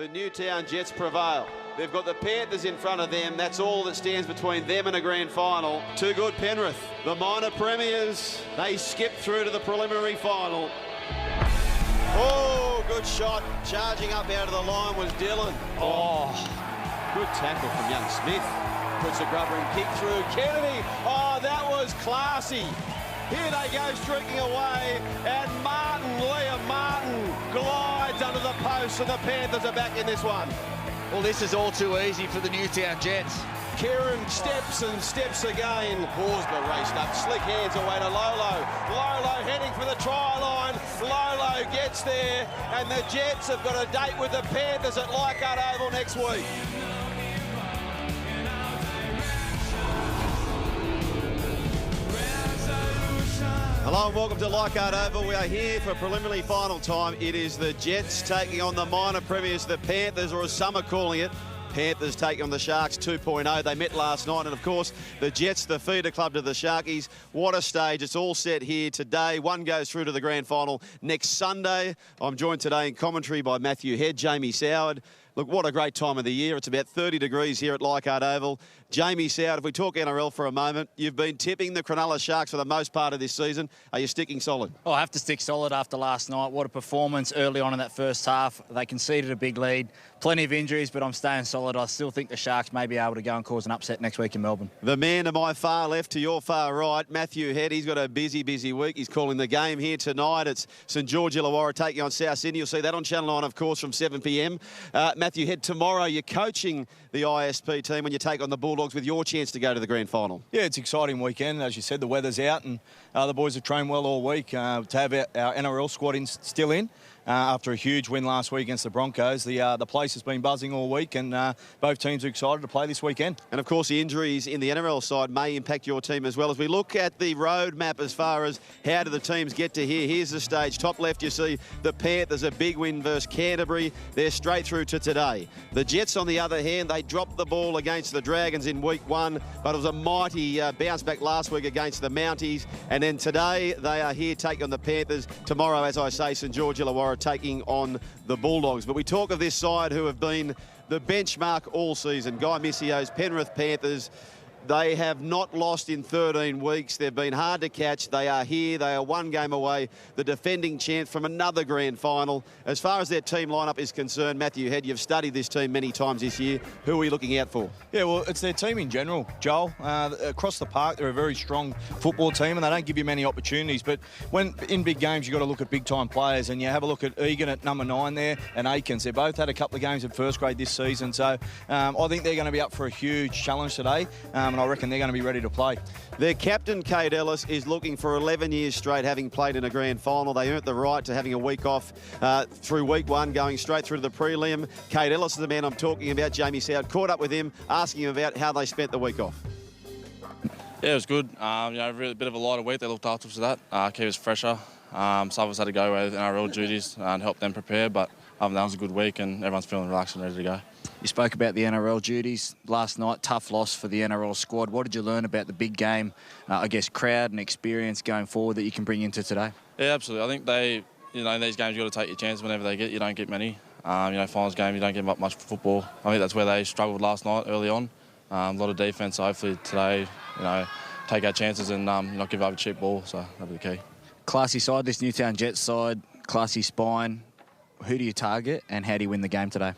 The Newtown Jets prevail. They've got the Panthers in front of them. That's all that stands between them and a grand final. Too good Penrith. The minor premiers, they skip through to the preliminary final. Oh, good shot. Charging up out of the line was Dylan. Oh, good tackle from young Smith. Puts a grubber and kick through. Kennedy. Oh, that was classy. Here they go streaking away, and Liam Martin glides under the post, and the Panthers are back in this one. Well, this is all too easy for the Newtown Jets. Kieran steps and steps again. Horsburgh raced up, slick hands away to Lolo. Lolo heading for the try line. Lolo gets there, and the Jets have got a date with the Panthers at Leichhardt Oval next week. Hello and welcome to Leichhardt Oval. We are here for preliminary final time. It is the Jets taking on the minor premiers, the Panthers, or as some are calling it, Panthers taking on the Sharks 2.0. They met last night, and of course, the Jets, the feeder club to the Sharkies. What a stage. It's all set here today. One goes through to the grand final next Sunday. I'm joined today in commentary by Matthew Head, Jamie Soward. Look, what a great time of the year. It's about 30 degrees here at Leichhardt Oval. Jamie Soward, if we talk NRL for a moment, you've been tipping the Cronulla Sharks for the most part of this season. Are you sticking solid? Oh, I have to stick solid after last night. What a performance early on in that first half. They conceded a big lead. Plenty of injuries, but I'm staying solid. I still think the Sharks may be able to go and cause an upset next week in Melbourne. The man to my far left, to your far right, Matthew Head. He's got a busy week. He's calling the game here tonight. It's St George Illawarra taking on South Sydney. You'll see that on Channel 9, of course, from 7 p.m. Matthew Head, tomorrow you're coaching the ISP team when you take on the Bulldogs with your chance to go to the grand final. Yeah, it's an exciting weekend. As you said, the weather's out and the boys have trained well all week. To have our NRL squad still in after a huge win last week against the Broncos. The place has been buzzing all week, and both teams are excited to play this weekend. And of course, the injuries in the NRL side may impact your team as well. As we look at the road map as far as how do the teams get to here, here's the stage. Top left, you see the Panthers, a big win versus Canterbury. They're straight through to today. The Jets, on the other hand, they dropped the ball against the Dragons in week 1, but it was a mighty bounce back last week against the Mounties. And then today, they are here taking on the Panthers. Tomorrow, as I say, St George Illawarra taking on the Bulldogs. But we talk of this side who have been the benchmark all season. Guy Missio's Penrith Panthers. They have not lost in 13 weeks. They've been hard to catch. They are here. They are one game away, the defending champ from another grand final. As far as their team lineup is concerned, Matthew Head, you've studied this team many times this year. Who are you looking out for? Yeah, well, it's their team in general, Joel. Across the park, they're a very strong football team, and they don't give you many opportunities. But when in big games, you've got to look at big-time players, and you have a look at Egan at number 9 there, and Aikens. They both had a couple of games in first grade this season, so I think they're going to be up for a huge challenge today. And I reckon they're going to be ready to play. Their captain, Kade Ellis, is looking for 11 years straight, having played in a grand final. They earned the right to having a week off through week 1, going straight through to the prelim. Kade Ellis is the man I'm talking about. Jamie Soward caught up with him, asking him about how they spent the week off. Yeah, it was good. Really a bit of a lighter week. They looked after us for that. Keep us fresher. Some of us had to go with NRL duties and help them prepare, but that was a good week and everyone's feeling relaxed and ready to go. You spoke about the NRL duties last night. Tough loss for the NRL squad. What did you learn about the big game, crowd and experience going forward that you can bring into today? Yeah, absolutely. I think in these games, you've got to take your chance whenever they get. You don't get many. Finals game, you don't get much football. I think that's where they struggled last night early on. A lot of defence, so hopefully today, take our chances and not give up a cheap ball, so that'll be the key. Classy side, this Newtown Jets side, classy spine. Who do you target and how do you win the game today?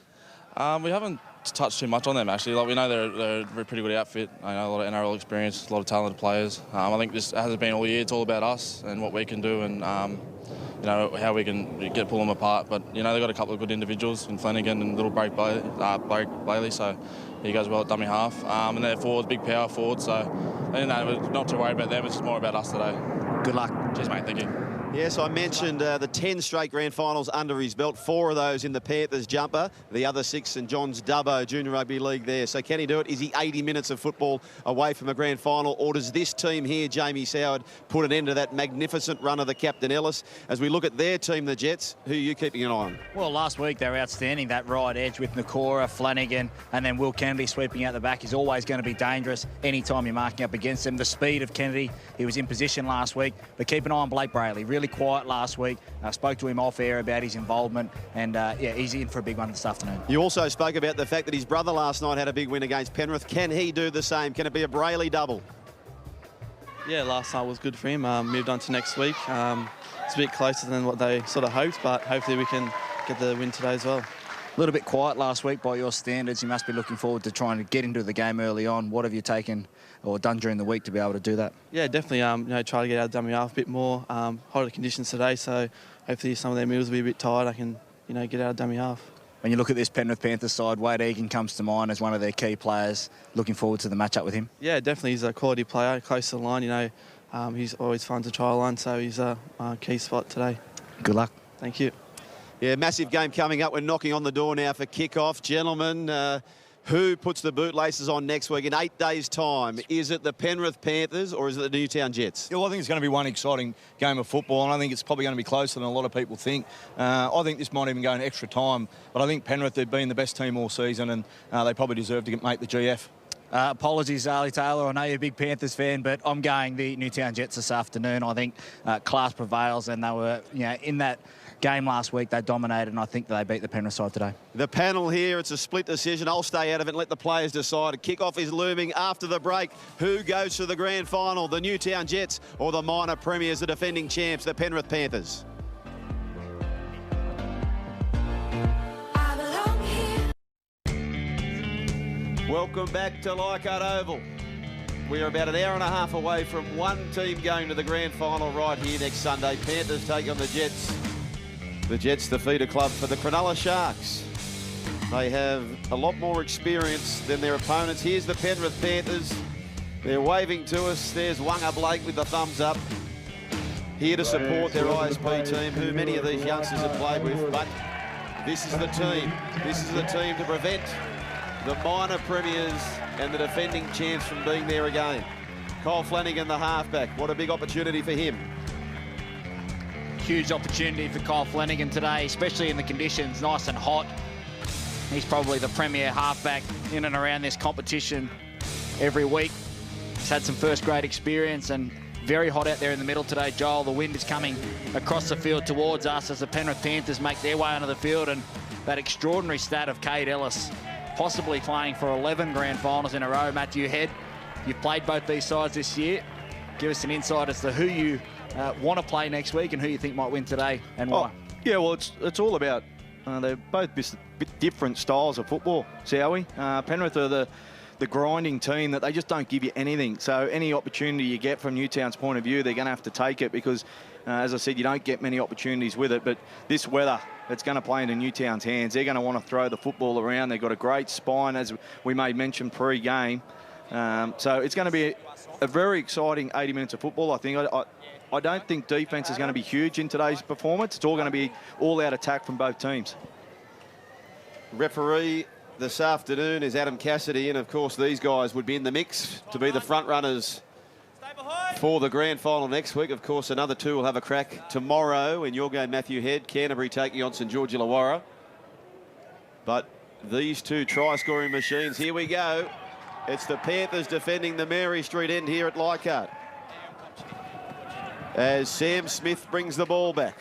We haven't touched too much on them, actually. We know they're a pretty good outfit. I know a lot of NRL experience, a lot of talented players. I think this has been all year. It's all about us and what we can do and, how we can pull them apart. But, they've got a couple of good individuals in Flanagan and little Blake Bailey, so he goes well at dummy half. And their forwards, big power forwards, so not to worry about them. It's just more about us today. Good luck. Cheers, mate. Thank you. Yes, I mentioned the 10 straight grand finals under his belt, 4 of those in the Panthers jumper, the other 6 St John's Dubbo Junior Rugby League there. So can he do it? Is he 80 minutes of football away from a grand final, or does this team here, Jamie Soward, put an end to that magnificent run of the captain Ellis? As we look at their team, the Jets, who are you keeping an eye on? Well, last week they were outstanding. That right edge with Kogarah, Flanagan, and then Will Kennedy sweeping out the back is always going to be dangerous anytime you're marking up against them. The speed of Kennedy, he was in position last week, but keep an eye on Blake Bailey. Really really quiet last week. I spoke to him off air about his involvement, and yeah, he's in for a big one this afternoon. You also spoke about the fact that his brother last night had a big win against Penrith. Can he do the same? Can it be a Brayley double? Yeah, last night was good for him. Moved on to next week. It's a bit closer than what they sort of hoped, but hopefully we can get the win today as well. A little bit quiet last week by your standards. You must be looking forward to trying to get into the game early on. What have you taken or done during the week to be able to do that? Yeah, definitely. Try to get out of dummy half a bit more. Hotter conditions today, so hopefully some of their meals will be a bit tired. I can, get out of dummy half. When you look at this Penrith Panthers side, Wade Egan comes to mind as one of their key players. Looking forward to the matchup with him. Yeah, definitely. He's a quality player, close to the line. He's always fun to try line, so he's a key spot today. Good luck. Thank you. Yeah, massive game coming up. We're knocking on the door now for kick-off. Gentlemen, who puts the bootlaces on next week in 8 days' time? Is it the Penrith Panthers or is it the Newtown Jets? Yeah, well, I think it's going to be one exciting game of football, and I think it's probably going to be closer than a lot of people think. I think this might even go in extra time, but I think Penrith have been the best team all season, and they probably deserve to make the GF. Apologies, Ali Taylor. I know you're a big Panthers fan, but I'm going the Newtown Jets this afternoon. I think class prevails, and they were, in that game last week, they dominated, and I think they beat the Penrith side today. The panel here, it's a split decision. I'll stay out of it and let the players decide. Kick-off is looming after the break. Who goes to the grand final, the Newtown Jets or the minor premiers, the defending champs, the Penrith Panthers? Welcome back to Leichhardt Oval. We are about an hour and a half away from one team going to the grand final right here next Sunday. Panthers take on the Jets. The Jets, the feeder club for the Cronulla Sharks. They have a lot more experience than their opponents. Here's the Penrith Panthers. They're waving to us. There's Wanga Blake with the thumbs up. Here to support their ISP team, who many of these youngsters have played with. But this is the team. This is the team to prevent the minor premiers and the defending champs from being there again. Kyle Flanagan, the halfback. What a big opportunity for him. Huge opportunity for Kyle Flanagan today, especially in the conditions, nice and hot. He's probably the premier halfback in and around this competition every week. He's had some first-grade experience and very hot out there in the middle today, Joel. The wind is coming across the field towards us as the Penrith Panthers make their way onto the field, and that extraordinary stat of Cade Ellis possibly playing for 11 grand finals in a row. Matthew Head, you've played both these sides this year. Give us an insight as to who you want to play next week and who you think might win today and why. Yeah, well, it's all about they're both bit different styles of football, shall we? Penrith are the grinding team that they just don't give you anything. So any opportunity you get from Newtown's point of view, they're going to have to take it because, as I said, you don't get many opportunities with it. But this weather, it's going to play into Newtown's hands. They're going to want to throw the football around. They've got a great spine, as we may mention pre-game. So it's going to be a very exciting 80 minutes of football, I think. I don't think defence is going to be huge in today's performance. It's all going to be all-out attack from both teams. Referee this afternoon is Adam Cassidy, and of course these guys would be in the mix to be the front runners for the grand final next week. Of course, another two will have a crack tomorrow in your game, Matthew Head. Canterbury taking on St George Illawarra. But these two try-scoring machines, here we go. It's the Panthers defending the Mary Street end here at Leichhardt, as Sam Smith brings the ball back.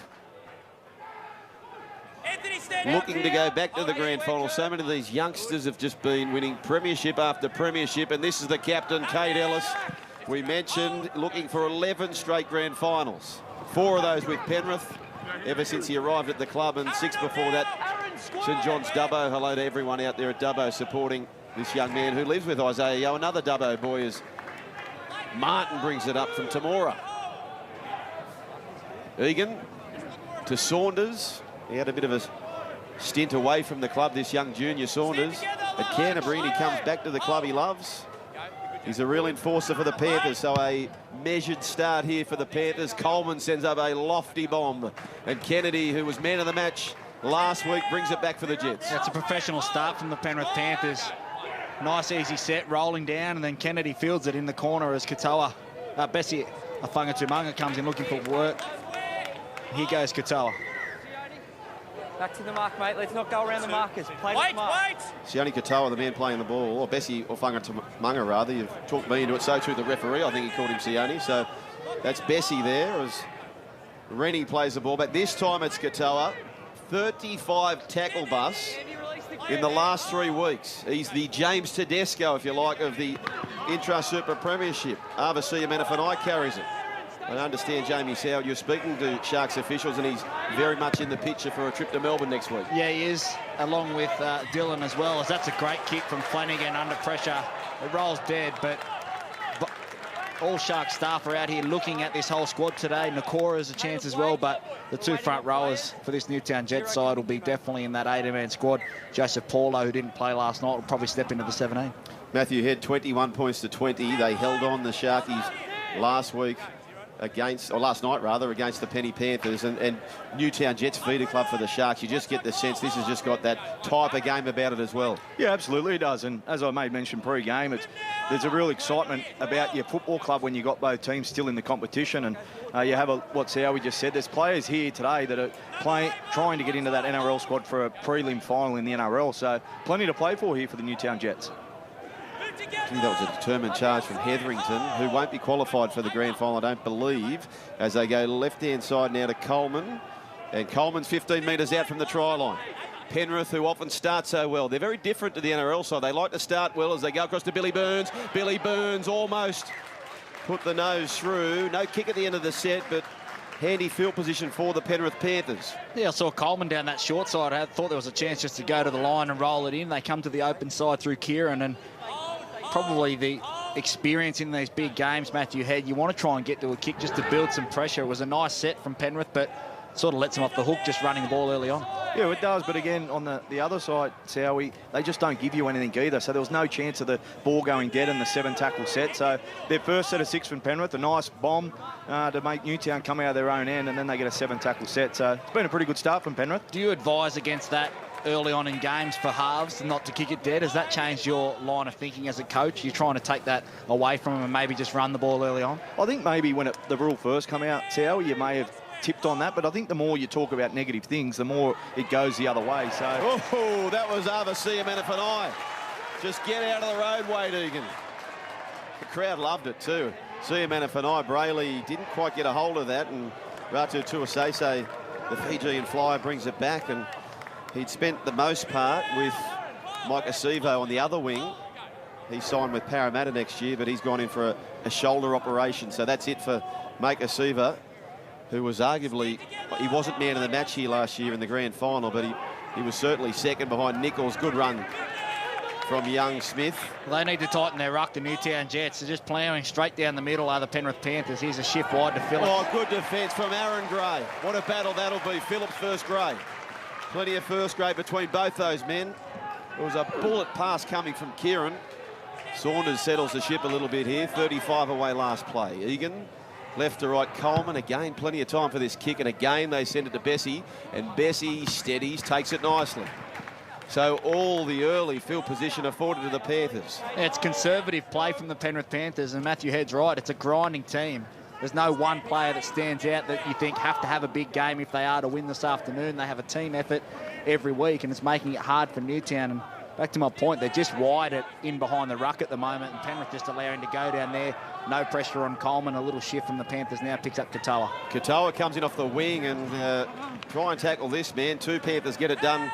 Looking to go back to the grand final. So many of these youngsters have just been winning premiership after premiership, and this is the captain, Cade Ellis. We mentioned looking for 11 straight grand finals. 4 of those with Penrith ever since he arrived at the club, and 6 before that, St John's Dubbo. Hello to everyone out there at Dubbo supporting this young man who lives with Isaiah Yeo. Another Dubbo boy as Martin brings it up from Temora. Egan to Saunders. He had a bit of a stint away from the club, this young junior Saunders. At Canterbury, and he comes back to the club he loves. He's a real enforcer for the Panthers, so a measured start here for the Panthers. Coleman sends up a lofty bomb, and Kennedy, who was man of the match last week, brings it back for the Jets. That's a professional start from the Penrith Panthers. Nice easy set, rolling down, and then Kennedy fields it in the corner as Katoa. Bessie Afunga-Tumunga comes in looking for work. Here goes Katoa. Back to the mark, mate. Let's not go around the markers. Play the mark. Sione Katoa, the man playing the ball, or Bessie Afunga-Tumunga rather. You've talked me into it, so too the referee. I think he called him Sione. So that's Bessie there as Rennie plays the ball back. This time it's Katoa. 35 tackle busts in the last 3 weeks. He's the James Tedesco, if you like, of the Intra-Super Premiership. Arvasia Manafanai carries it. I understand, Jamie Soward, you're speaking to Sharks officials, and he's very much in the picture for a trip to Melbourne next week. Yeah, he is, along with Dylan as well, as that's a great kick from Flanagan under pressure. It rolls dead, but all Sharks staff are out here looking at this whole squad today. Nakora has a chance as well, but the 2 front rowers for this Newtown Jets side will be definitely in that 18-man squad. Joseph Paulo, who didn't play last night, will probably step into the 17. Matthew Head, 21 points to 20. They held on the Sharkies last week last night rather, against the Penny Panthers, and Newtown Jets feeder club for the Sharks. You just get the sense this has just got that type of game about it as well. Yeah, absolutely it does. And as I made mention pre-game, there's a real excitement about your football club when you got both teams still in the competition. And you have what's how we just said. There's players here today that are trying to get into that NRL squad for a prelim final in the NRL. So plenty to play for here for the Newtown Jets. That was a determined charge from Hetherington, who won't be qualified for the grand final, I don't believe, as they go left-hand side now to Coleman. And Coleman's 15 metres out from the try line. Penrith, who often start so well. They're very different to the NRL side. They like to start well as they go across to Billy Burns. Billy Burns almost put the nose through. No kick at the end of the set, but handy field position for the Penrith Panthers. Yeah, I saw Coleman down that short side. I thought there was a chance just to go to the line and roll it in. They come to the open side through Kieran, and probably the experience in these big games, Matthew Head, you want to try and get to a kick just to build some pressure. It was a nice set from Penrith, but sort of lets them off the hook just running the ball early on. Yeah, it does, but again, on the other side, Sowie, they just don't give you anything either, so there was no chance of the ball going dead in the 7-tackle set. So their first set of 6 from Penrith, a nice bomb to make Newtown come out of their own end, and then they get a 7-tackle set. So it's been a pretty good start from Penrith. Do you advise against that early on in games for halves and not to kick it dead? Has that changed your line of thinking as a coach? You're trying to take that away from them and maybe just run the ball early on? I think maybe when the rule first came out, Sowie, you may have tipped on that, but I think the more you talk about negative things, the more it goes the other way. So that was Arvasia Manafanai. Just get out of the road, Wade Egan. The crowd loved it too. Sia Manafanai, Brayley didn't quite get a hold of that, and Ratu Tuasese, the Fijian flyer, brings it back, and he'd spent the most part with Mike Acevo on the other wing. He signed with Parramatta next year, but he's gone in for a shoulder operation. So that's it for Mike Acevo, who was arguably, he wasn't man of the match here last year in the grand final, but he was certainly second behind Nichols. Good run from young Smith. They need to tighten their ruck, the Newtown Jets. They're just ploughing straight down the middle are the Penrith Panthers. Here's a shift wide to Phillips. Oh, good defence from Aaron Gray. What a battle that'll be. Phillips first Gray. Plenty of first grade between both those men. There was a bullet pass coming from Kieran. Saunders settles the ship a little bit here. 35 away last play. Egan, left to right, Coleman. Again, plenty of time for this kick. And again, they send it to Bessie. And Bessie steadies, takes it nicely. So all the early field position afforded to the Panthers. Yeah, it's conservative play from the Penrith Panthers. And Matthew Head's right. It's a grinding team. There's no one player that stands out that you think have to have a big game if they are to win this afternoon. They have a team effort every week, and it's making it hard for Newtown. And back to my point, they're just wide in behind the ruck at the moment, and Penrith just allowing to go down there. No pressure on Coleman. A little shift from the Panthers now picks up Katoa. Katoa comes in off the wing and try and tackle this man. 2 Panthers get it done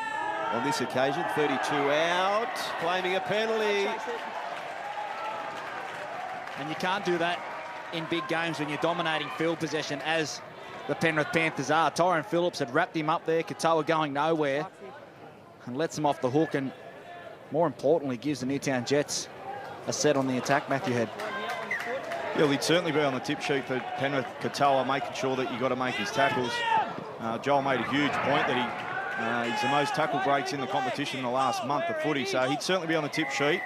on this occasion. 32 out, claiming a penalty. And you can't do that in big games when you're dominating field possession as the Penrith Panthers are. Tyron Phillips had wrapped him up there. Katoa going nowhere and lets him off the hook, and more importantly gives the Newtown Jets a set on the attack. Matthew Head. Yeah, he'd certainly be on the tip sheet for Penrith. Katoa making sure that you got to make his tackles. Joel made a huge point that he's the most tackle breaks in the competition in the last month of footy, so he'd certainly be on the tip sheet.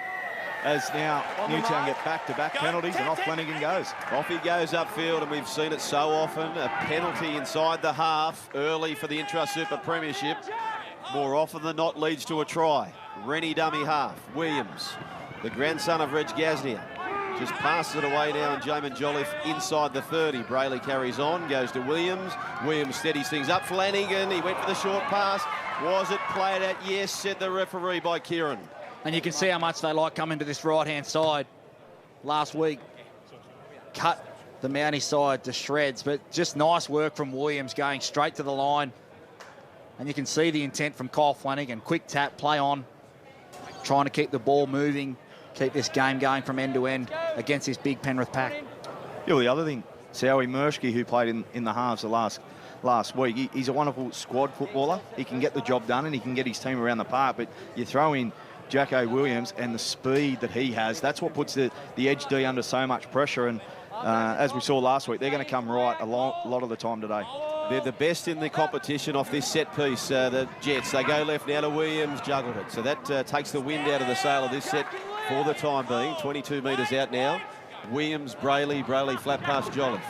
As now Newtown get back-to-back penalties, and off Flanagan goes. Off he goes upfield, and we've seen it so often. A penalty inside the half early for the Intra-Super Premiership. More often than not leads to a try. Rennie dummy half. Williams, the grandson of Reg Gasnier, just passes it away now, and Jamin Jolliffe inside the 30. Brayley carries on, goes to Williams. Williams steadies things up. Flanagan, he went for the short pass. Was it played at? Yes, said the referee by Kieran. And you can see how much they like coming to this right-hand side. Last week, cut the Mountie side to shreds, but just nice work from Williams going straight to the line. And you can see the intent from Kyle Flanagan. Quick tap, play on, trying to keep the ball moving, keep this game going from end to end against this big Penrith pack. Yeah, well, the other thing, Sowie Murski, who played in the halves the last week, he's a wonderful squad footballer. He can get the job done and he can get his team around the park, but you throw in Jacko Williams and the speed that he has, that's what puts the Edge D under so much pressure. And as we saw last week, they're going to come right a lot of the time today. They're the best in the competition off this set piece, the Jets. They go left now to Williams, juggled it. So that takes the wind out of the sail of this set for the time being. 22 metres out now. Williams, Brayley flat past Jolliffe.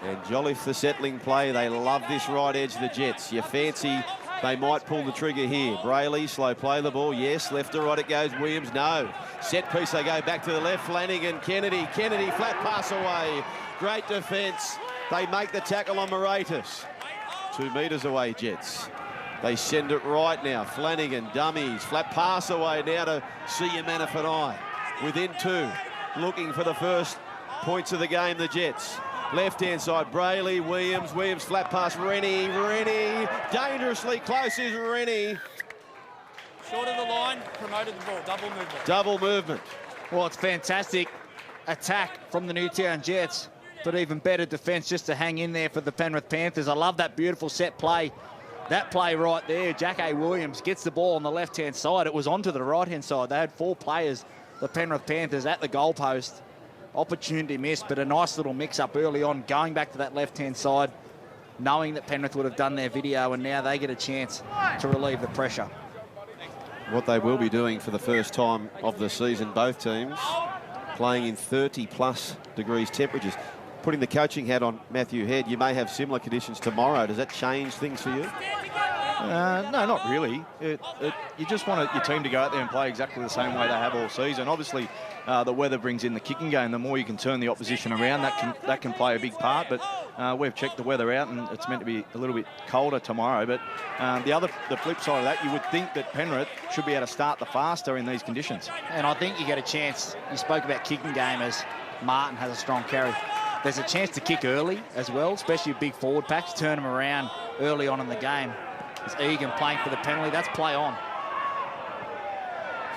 And Jolliffe, the settling play. They love this right edge, the Jets. You fancy they might pull the trigger here. Brayley, slow play the ball. Yes, left to right it goes. Williams, no. Set piece, they go back to the left. Flanagan, Kennedy, flat pass away. Great defence. They make the tackle on Moratis. 2 metres away, Jets. They send it right now. Flanagan, dummies. Flat pass away now to Siamanafana'i. Within 2. Looking for the first points of the game, the Jets. Left-hand side, Brayley, Williams, flat pass, Rennie, dangerously close is Rennie. Short of the line, promoted the ball, Double movement. Well, it's fantastic attack from the Newtown Jets, but even better defence just to hang in there for the Penrith Panthers. I love that beautiful set play. That play right there, Jack A. Williams gets the ball on the left-hand side. It was onto the right-hand side. They had 4 players, the Penrith Panthers, at the goalpost. Opportunity missed, but a nice little mix-up early on, going back to that left-hand side, knowing that Penrith would have done their video, and now they get a chance to relieve the pressure. What they will be doing for the first time of the season, both teams, playing in 30-plus degrees temperatures. Putting the coaching hat on Matthew Head, you may have similar conditions tomorrow. Does that change things for you? No, not really. You just want your team to go out there and play exactly the same way they have all season. Obviously, the weather brings in the kicking game. The more you can turn the opposition around, that can play a big part. But we've checked the weather out, and it's meant to be a little bit colder tomorrow. But the flip side of that, you would think that Penrith should be able to start the faster in these conditions. And I think you get a chance. You spoke about kicking game as Martin has a strong carry. There's a chance to kick early as well, especially big forward packs. Turn them around early on in the game. It's Egan playing for the penalty. That's play on.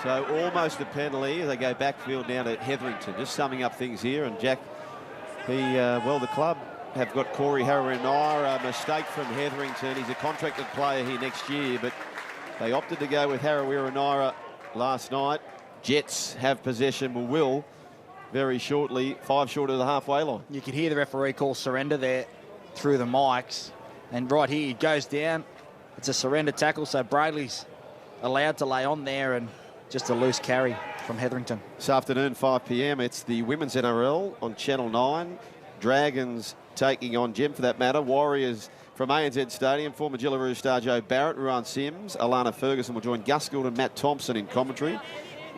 So almost a penalty. They go backfield now to Hetherington. Just summing up things here. And Jack, the club have got Corey Harawira. A mistake from Hetherington. He's a contracted player here next year, but they opted to go with Harawira last night. Jets have possession, will very shortly, 5 short of the halfway line. You could hear the referee call surrender there through the mics. And right here, he goes down. It's a surrender tackle, so Brayley's allowed to lay on there, and just a loose carry from Hetherington. This afternoon, 5 p.m, it's the Women's NRL on Channel 9. Dragons taking on Gem, for that matter. Warriors from ANZ Stadium. Former Jillaroos star Joe Barrett, Ruan Sims, Alana Ferguson will join Gus Gould and Matt Thompson in commentary,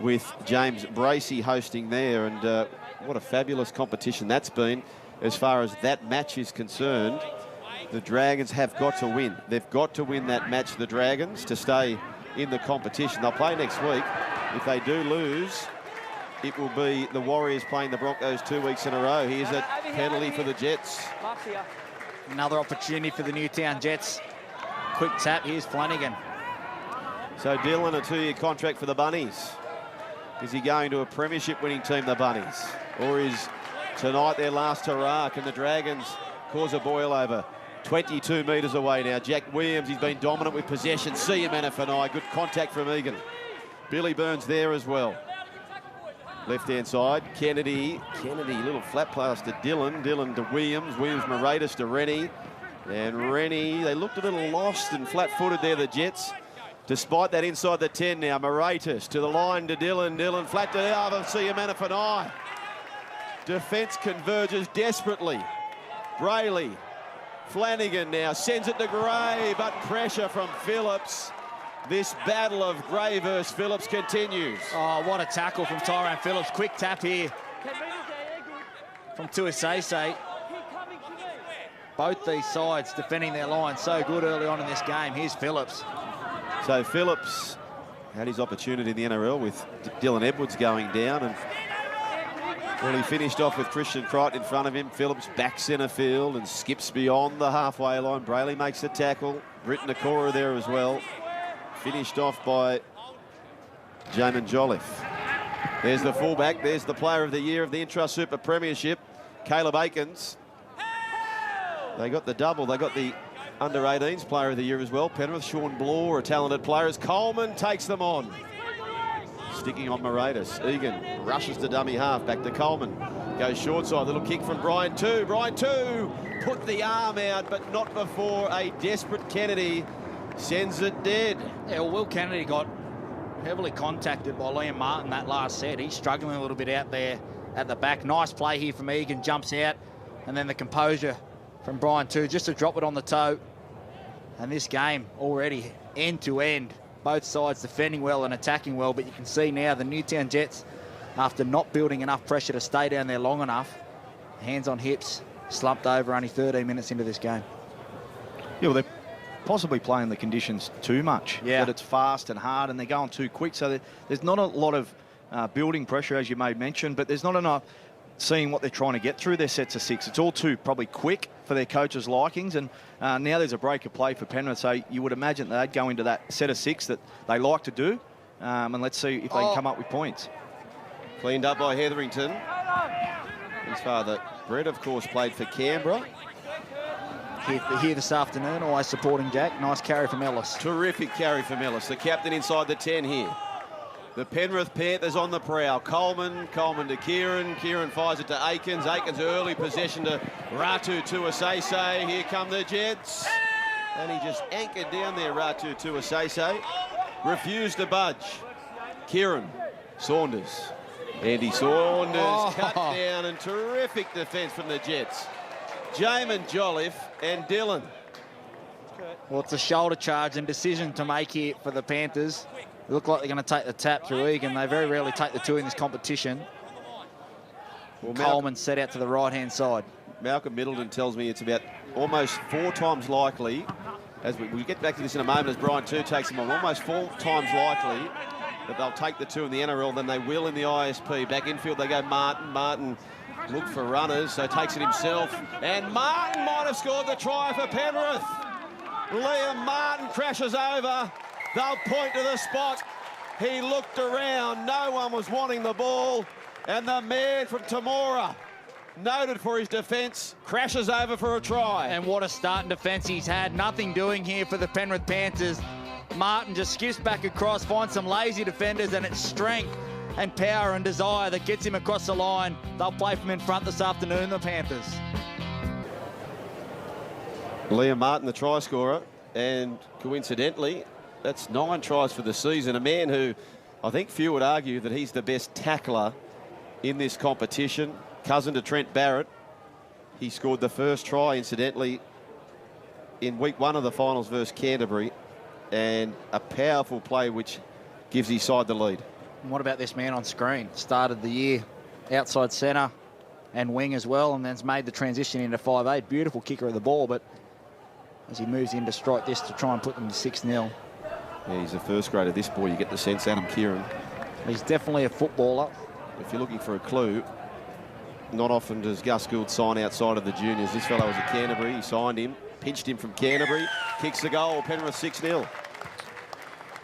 with James Bracey hosting there. And what a fabulous competition that's been as far as that match is concerned. The Dragons have got to win. They've got to win that match, the Dragons, to stay in the competition. They'll play next week. If they do lose, it will be the Warriors playing the Broncos 2 weeks in a row. Here's a penalty for the Jets. Another opportunity for the Newtown Jets. Quick tap, here's Flanagan. So Dylan, a 2-year contract for the Bunnies. Is he going to a premiership winning team, the Bunnies? Or is tonight their last hurrah? Can the Dragons cause a boil over? 22 metres away now. Jack Williams, he's been dominant with possession. Siamanafana'i, good contact from Egan. Billy Burns there as well. Left-hand side, Kennedy, little flat pass to Dylan to Williams, Moratis to Rennie. And Rennie, they looked a little lost and flat-footed there, the Jets. Despite that, inside the 10 now, Moratis to the line to Dylan flat to Siamanafana'i. Defence converges desperately. Brayley. Flanagan now sends it to Gray, but pressure from Phillips. This battle of Gray versus Phillips continues. Oh, what a tackle from Tyrone Phillips. Quick tap here from Tuisese. Both these sides defending their line so good early on in this game. Here's Phillips. So Phillips had his opportunity in the NRL with Dylan Edwards going down, and Well, he finished off with Christian Crichton in front of him. Phillips back centre field and skips beyond the halfway line. Brayley makes the tackle. Britton Kogarah there as well. Finished off by Jamin Jolliffe. There's the fullback. There's the player of the year of the Intrust Super Premiership, Caleb Aikens. They got the double. They got the under-18s player of the year as well. Penrith, Sean Bloor, a talented player, as Coleman takes them on. Sticking on Moratis. Egan rushes to dummy half. Back to Coleman. Goes short side. Little kick from Brian Two. Brian Two put the arm out, but not before a desperate Kennedy sends it dead. Yeah, well, Will Kennedy got heavily contacted by Liam Martin that last set. He's struggling a little bit out there at the back. Nice play here from Egan. Jumps out. And then the composure from Brian Two just to drop it on the toe. And this game already end to end. Both sides defending well and attacking well, but you can see now the Newtown Jets, after not building enough pressure to stay down there long enough, hands on hips, slumped over only 13 minutes into this game. Yeah, well, they're possibly playing the conditions too much. Yeah. That it's fast and hard and they're going too quick. So there's not a lot of building pressure, as you may mention, but there's not enough seeing what they're trying to get through their sets of six. It's all too probably quick for their coaches' likings, and now there's a break of play for Penrith, so you would imagine they'd go into that set of six that they like to do, and let's see if they can come up with points. Cleaned up by Hetherington. His father, Brett, of course, played for Canberra. Here this afternoon, always supporting Jack. Nice carry from Ellis. Terrific carry from Ellis, the captain inside the 10 here. The Penrith Panthers on the prowl. Coleman to Kieran. Kieran fires it to Aikens. Aikens early possession to Ratu Tuasese. Here come the Jets. And he just anchored down there, Ratu Tuasese. Refused to budge. Kieran Saunders. Andy Saunders cut down, and terrific defence from the Jets. Jamin Jolliffe and Dillon. Well, it's a shoulder charge and decision to make here for the Panthers. They look like they're going to take the tap through Egan. They very rarely take the two in this competition. Well, Coleman set out to the right-hand side. Malcolm Middleton tells me it's about almost 4 times likely, as we get back to this in a moment, as Brian Two takes them on, almost 4 times likely that they'll take the two in the NRL than they will in the ISP. Back infield they go Martin. Martin looked for runners, so takes it himself. And Martin might have scored the try for Penrith. Liam Martin crashes over. They'll point to the spot. He looked around. No one was wanting the ball. And the man from Temora, noted for his defence, crashes over for a try. And what a starting defence he's had. Nothing doing here for the Penrith Panthers. Martin just skips back across, finds some lazy defenders, and it's strength and power and desire that gets him across the line. They'll play from in front this afternoon, the Panthers. Liam Martin, the try scorer, and coincidentally, that's 9 tries for the season. A man who I think few would argue that he's the best tackler in this competition. Cousin to Trent Barrett. He scored the first try, incidentally, in week 1 of the finals versus Canterbury, and a powerful play which gives his side the lead. And what about this man on screen? Started the year outside centre and wing as well, and then's made the transition into 5'8". Beautiful kicker of the ball, but as he moves in to strike this to try and put them to 6-0. Yeah, he's a first grader, this boy. You get the sense, Adam Kieran. He's definitely a footballer. If you're looking for a clue, not often does Gus Gould sign outside of the juniors. This fellow was at Canterbury. He signed him, pinched him from Canterbury, kicks the goal. Penrith 6-0.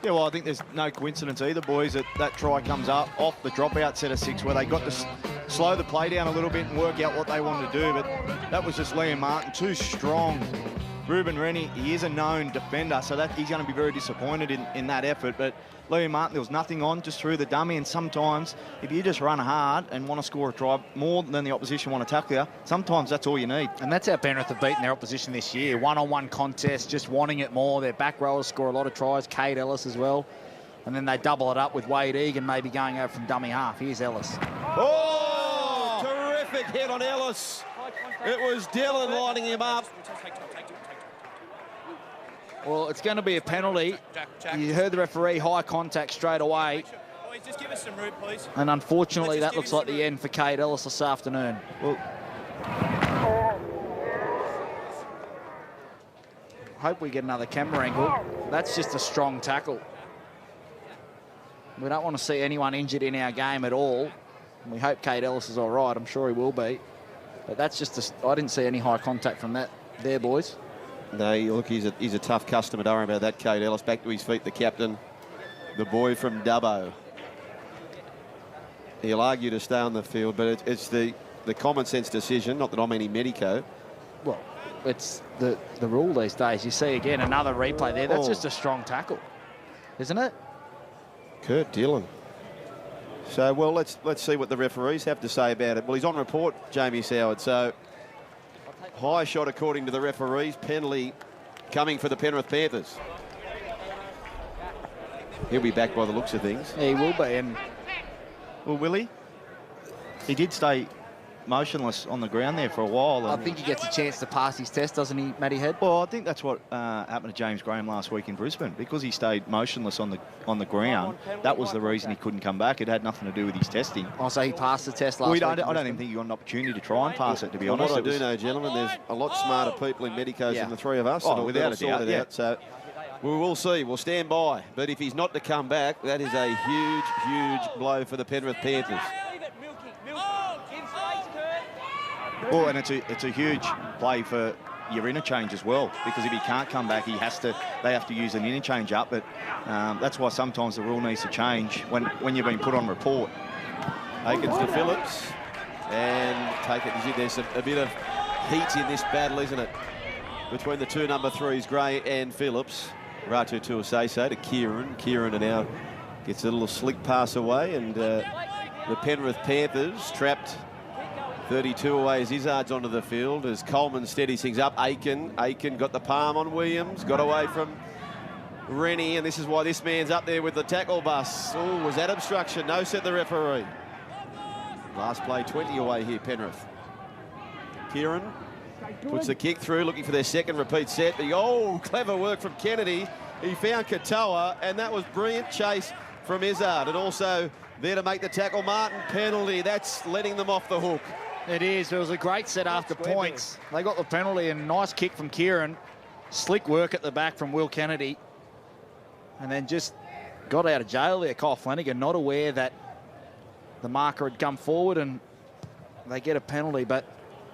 Yeah, well, I think there's no coincidence either, boys, that try comes up off the dropout set of 6 where they got to slow the play down a little bit and work out what they wanted to do. But that was just Liam Martin, too strong. Ruben Rennie, he is a known defender, so that he's going to be very disappointed in that effort. But Liam Martin, there was nothing on, just through the dummy. And sometimes, if you just run hard and want to score a try more than the opposition want to tackle you, sometimes that's all you need. And that's how Penrith have beaten their opposition this year. One-on-one contest, just wanting it more. Their back rowers score a lot of tries, Cade Ellis as well. And then they double it up with Wade Egan maybe going over from dummy half. Here's Ellis. Oh, terrific hit on Ellis. It was Dillon lining him up. Well, it's going to be a penalty. You heard the referee, high contact straight away. Boys, just give us some room, please. And unfortunately, that looks like the end for Cade Ellis this afternoon. Well, hope we get another camera angle. That's just a strong tackle. We don't want to see anyone injured in our game at all. And we hope Kate Ellis is all right. I'm sure he will be. But that's just I didn't see any high contact from that there, boys. No, look, he's a tough customer. Don't worry about that, Kate Ellis. Back to his feet, the captain, the boy from Dubbo. He'll argue to stay on the field, but it's the common sense decision, not that I'm any medico. Well, it's the rule these days. You see again another replay there. That's just a strong tackle, isn't it? Kurt Dillon. So, well, let's see what the referees have to say about it. Well, he's on report, Jamie Soward. So, high shot according to the referees. Penalty coming for the Penrith Panthers. He'll be back by the looks of things. He will be. And well, will he? He did stay motionless on the ground there for a while. I think he gets a chance to pass his test, doesn't he, Matty Head? Well, I think that's what happened to James Graham last week in Brisbane. Because he stayed motionless on the ground, that was the reason he couldn't come back. It had nothing to do with his testing. Oh, so he passed the test last week. I don't even think he got an opportunity to try and pass it, to be honest. What I do know, gentlemen, there's a lot smarter people in medicos than the three of us. Oh, without a doubt, out. So we will see. We'll stand by. But if he's not to come back, that is a huge, huge blow for the Penrith Panthers. Well, and it's a huge play for your interchange as well, because if he can't come back, they have to use an interchange up. But that's why sometimes the rule needs to change when you've been put on report. Aikens to Phillips, and take it. There's a bit of heat in this battle, isn't it? Between the two number 3s, Gray and Phillips. Ratu Tuasese to Kieran. Kieran now gets a little slick pass away, and the Penrith Panthers trapped 32 away as Izzard's onto the field as Coleman steadies things up. Aiken got the palm on Williams, got away from Rennie, and this is why this man's up there with the tackle bus. Oh, was that obstruction? No, said the referee. Last play, 20 away here, Penrith. Kieran puts the kick through, looking for their second repeat set. Clever work from Kennedy. He found Katoa, and that was brilliant chase from Izzard. And also there to make the tackle, Martin, penalty. That's letting them off the hook. It is. It was a great set after points. They got the penalty, and nice kick from Kieran. Slick work at the back from Will Kennedy. And then just got out of jail there, Kyle Flanagan, not aware that the marker had come forward, and they get a penalty. But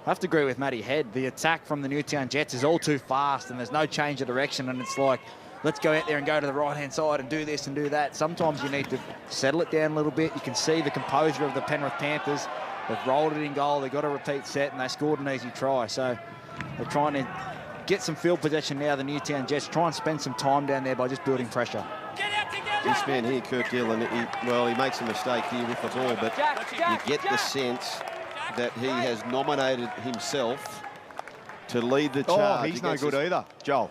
I have to agree with Matty Head. The attack from the Newtown Jets is all too fast, and there's no change of direction, and it's like, let's go out there and go to the right-hand side and do this and do that. Sometimes you need to settle it down a little bit. You can see the composure of the Penrith Panthers. They've rolled it in goal. They got a repeat set, and they scored an easy try. So they're trying to get some field possession now, the Newtown Jets. Try and spend some time down there by just building pressure. This man here, Kurt Dillon, he makes a mistake here with the ball, but you get the sense that he has nominated himself to lead the charge. Oh, he's no good either, Joel.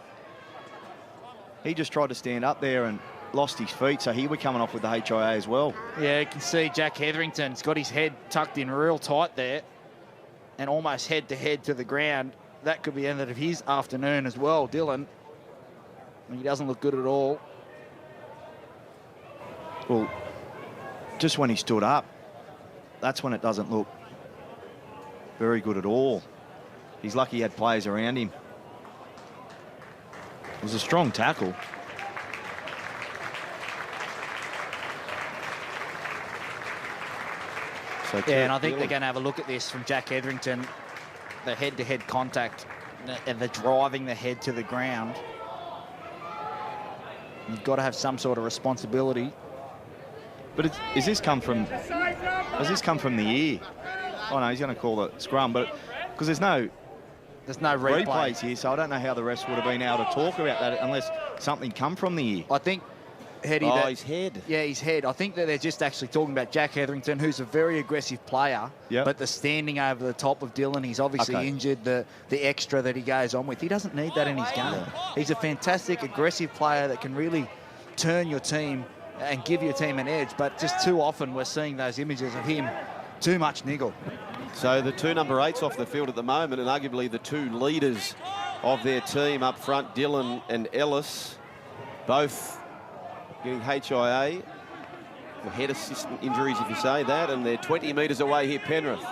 He just tried to stand up there and lost his feet, so he was coming off with the HIA as well. Yeah, you can see Jack Hetherington's got his head tucked in real tight there and almost head-to-head to the ground. That could be the end of his afternoon as well, Dillon. He doesn't look good at all. Well, just when he stood up, that's when it doesn't look very good at all. He's lucky he had players around him. It was a strong tackle. Yeah, and I think they're going to have a look at this from Jack Hetherington. The head-to-head contact and the driving the head to the ground. You've got to have some sort of responsibility. But has this come from the ear? Oh no, he's going to call it scrum, but because there's no replays here, so I don't know how the refs would have been able to talk about that unless something come from the ear. I think, Heady, his head. Yeah, his head. I think that they're just actually talking about Jack Hetherington, who's a very aggressive player, but the standing over the top of Dillon, he's obviously injured, the extra that he goes on with. He doesn't need that in his game. He's a fantastic, aggressive player that can really turn your team and give your team an edge, but just too often we're seeing those images of him too much niggle. So the two number 8s off the field at the moment, and arguably the two leaders of their team up front, Dillon and Ellis, both getting HIA, or head assistant injuries if you say that, and they're 20 metres away here, Penrith.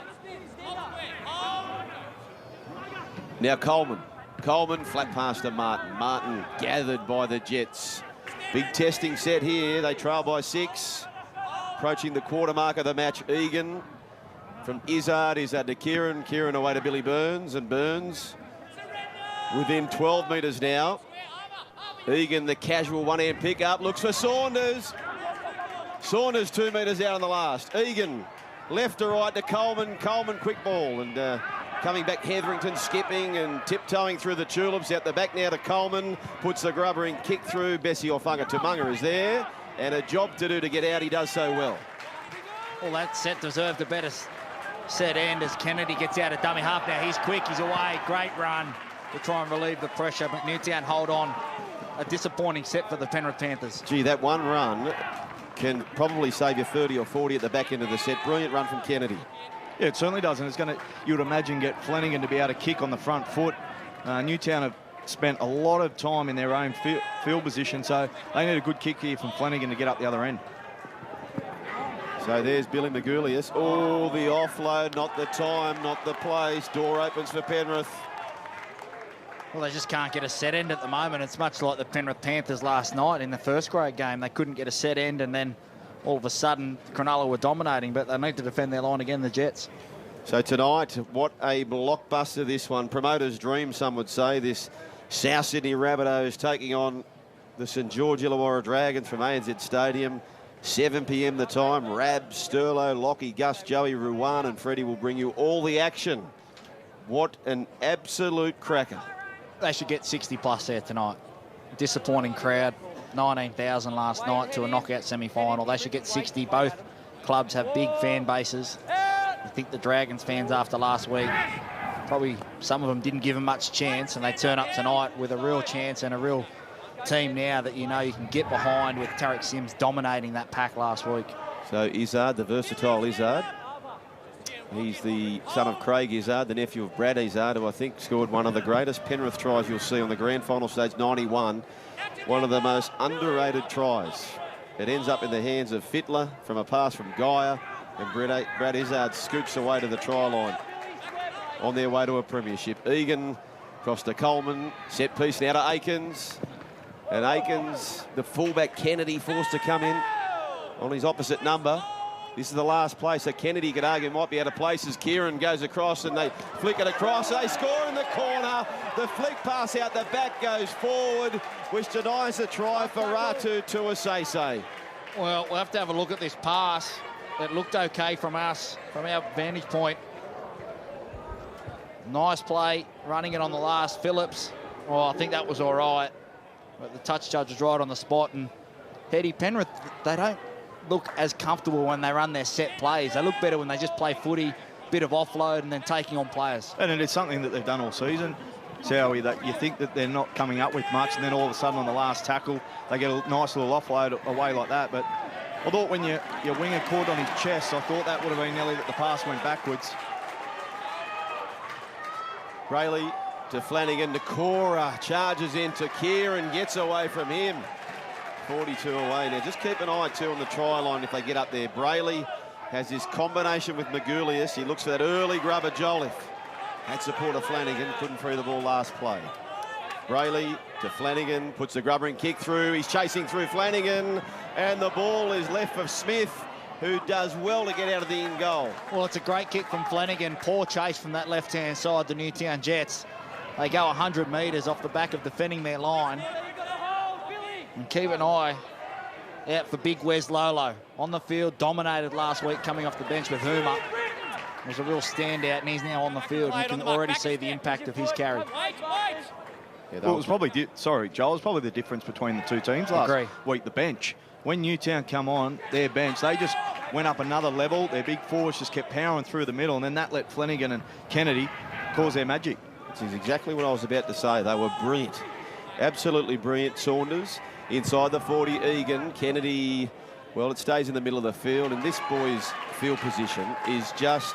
Now Coleman flat pass to Martin. Martin gathered by the Jets. Big testing set here. They trail by 6. Approaching the quarter mark of the match, Egan. from Izzard to Kieran. Kieran away to Billy Burns, and Burns within 12 metres now. Egan, the casual one-hand pick-up, looks for Saunders. Saunders 2 metres out on the last. Egan, left to right to Coleman. Coleman, quick ball, and coming back, Hetherington skipping and tiptoeing through the tulips. Out the back now to Coleman. Puts the grubbering kick through. Bessie Ofunga Tumunga is there. And a job to do to get out. He does so well. Well, that set deserved a better set end as Kennedy gets out of dummy half now. He's quick. He's away. Great run to try and relieve the pressure. But Newtown hold on. A disappointing set for the Penrith Panthers. Gee, that one run can probably save you 30 or 40 at the back end of the set. Brilliant run from Kennedy. Yeah, it certainly does, and it's going to, you would imagine, get Flanagan to be able to kick on the front foot. Newtown have spent a lot of time in their own field position, so they need a good kick here from Flanagan to get up the other end. So there's Billy Magoulias. Oh, the offload, not the time, not the place. Door opens for Penrith. Well, they just can't get a set end at the moment. It's much like the Penrith Panthers last night in the first grade game. They couldn't get a set end, and then all of a sudden, Cronulla were dominating, but they need to defend their line again, the Jets. So tonight, what a blockbuster this one. Promoter's dream, some would say. This South Sydney Rabbitohs taking on the St George Illawarra Dragons from ANZ Stadium. 7 p.m. the time. Rab, Sterlo, Lockie, Gus, Joey, Ruwan and Freddie will bring you all the action. What an absolute cracker. They should get 60+ there tonight. Disappointing crowd. 19,000 last night to a knockout semi-final. They should get 60. Both clubs have big fan bases. I think the Dragons fans after last week, probably some of them didn't give them much chance, and they turn up tonight with a real chance and a real team now that you know you can get behind, with Tarek Sims dominating that pack last week. So Izzard, the versatile Izzard. He's the son of Craig Izzard, the nephew of Brad Izzard, who I think scored one of the greatest Penrith tries you'll see on the grand final stage, 91. One of the most underrated tries. It ends up in the hands of Fittler from a pass from Geyer, and Brad Izzard scoops away to the try line on their way to a premiership. Egan across to Coleman, set piece now to Aikens. And Aikens, the fullback Kennedy, forced to come in on his opposite number. This is the last place that Kennedy could argue might be out of place as Kieran goes across and they flick it across. They score in the corner. The flick pass out the back goes forward, which denies the try for Ratu Tuasese. Well, we'll have to have a look at this pass. It looked okay from us, from our vantage point. Nice play, running it on the last. Phillips, oh, I think that was all right. But the touch judge was right on the spot. And Hetty, Penrith, they don't look as comfortable when they run their set plays. They look better when they just play footy, bit of offload and then taking on players. And it is something that they've done all season. Sowie, that you think that they're not coming up with much, and then all of a sudden on the last tackle, they get a nice little offload away like that. But I thought when your winger caught on his chest, I thought that would have been nearly that the pass went backwards. Brayley to Flanagan, to Kogarah, charges into Kieran, gets away from him. 42 away. Now just keep an eye too on the try line if they get up there. Brayley has this combination with Magoulias. He looks for that early grubber Jolliffe. Had support of Flanagan, couldn't free the ball last play. Brayley to Flanagan, puts the grubbering kick through. He's chasing through Flanagan, and the ball is left for Smith, who does well to get out of the in goal. Well, it's a great kick from Flanagan. Poor chase from that left-hand side, the Newtown Jets. They go 100 metres off the back of defending their line. And keep an eye out for big Wes Lolo. On the field, dominated last week coming off the bench with Huma. It was a real standout, and he's now on the field. You can already see the impact of his carry. Yeah, well, it was probably, sorry, Joel, it was probably the difference between the two teams last week, the bench. When Newtown come on, their bench, they just went up another level. Their big forwards just kept powering through the middle, and then that let Flanagan and Kennedy cause their magic. This is exactly what I was about to say. They were brilliant. Absolutely brilliant. Saunders inside the 40, Egan. Kennedy, well, it stays in the middle of the field, and this boy's field position is just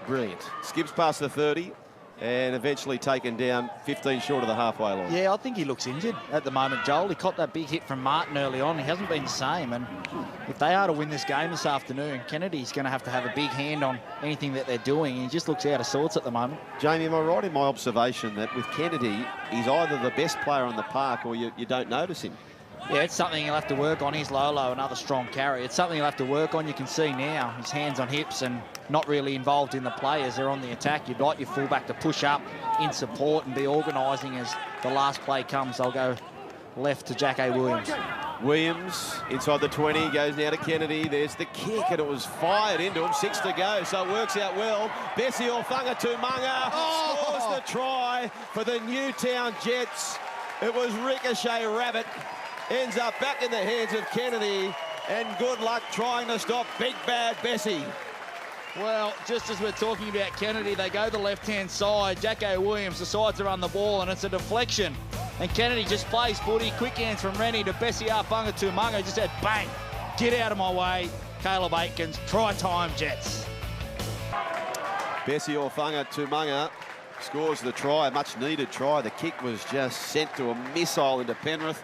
brilliant. Skips past the 30 and eventually taken down 15 short of the halfway line. Yeah, I think he looks injured at the moment, Joel. He caught that big hit from Martin early on. He hasn't been the same, and if they are to win this game this afternoon, Kennedy's going to have a big hand on anything that they're doing. He just looks out of sorts at the moment. Jamie, am I right in my observation that with Kennedy, he's either the best player on the park or you don't notice him? Yeah, it's something he'll have to work on. He's Lolo, another strong carry. It's something he'll have to work on. You can see now his hands on hips and not really involved in the play as they're on the attack. You'd like your fullback to push up in support and be organising as the last play comes. They'll go left to Jack A. Williams. Williams inside the 20, goes now to Kennedy. There's the kick, and it was fired into him. 6 to go, so it works out well. Bessie Orfunga Tumunga scores the try for the Newtown Jets. It was Ricochet Rabbit. Ends up back in the hands of Kennedy, and good luck trying to stop Big Bad Bessie. Well, just as we're talking about Kennedy, they go the left-hand side. Jack A. Williams decides to run the ball, and it's a deflection. And Kennedy just plays footy. Quick hands from Rennie to Bessie Arfunga Tumunga. Just said, bang, get out of my way. Caleb Aikens, try time, Jets. Bessie Orfunga Tumunga scores the try, a much-needed try. The kick was just sent to a missile into Penrith.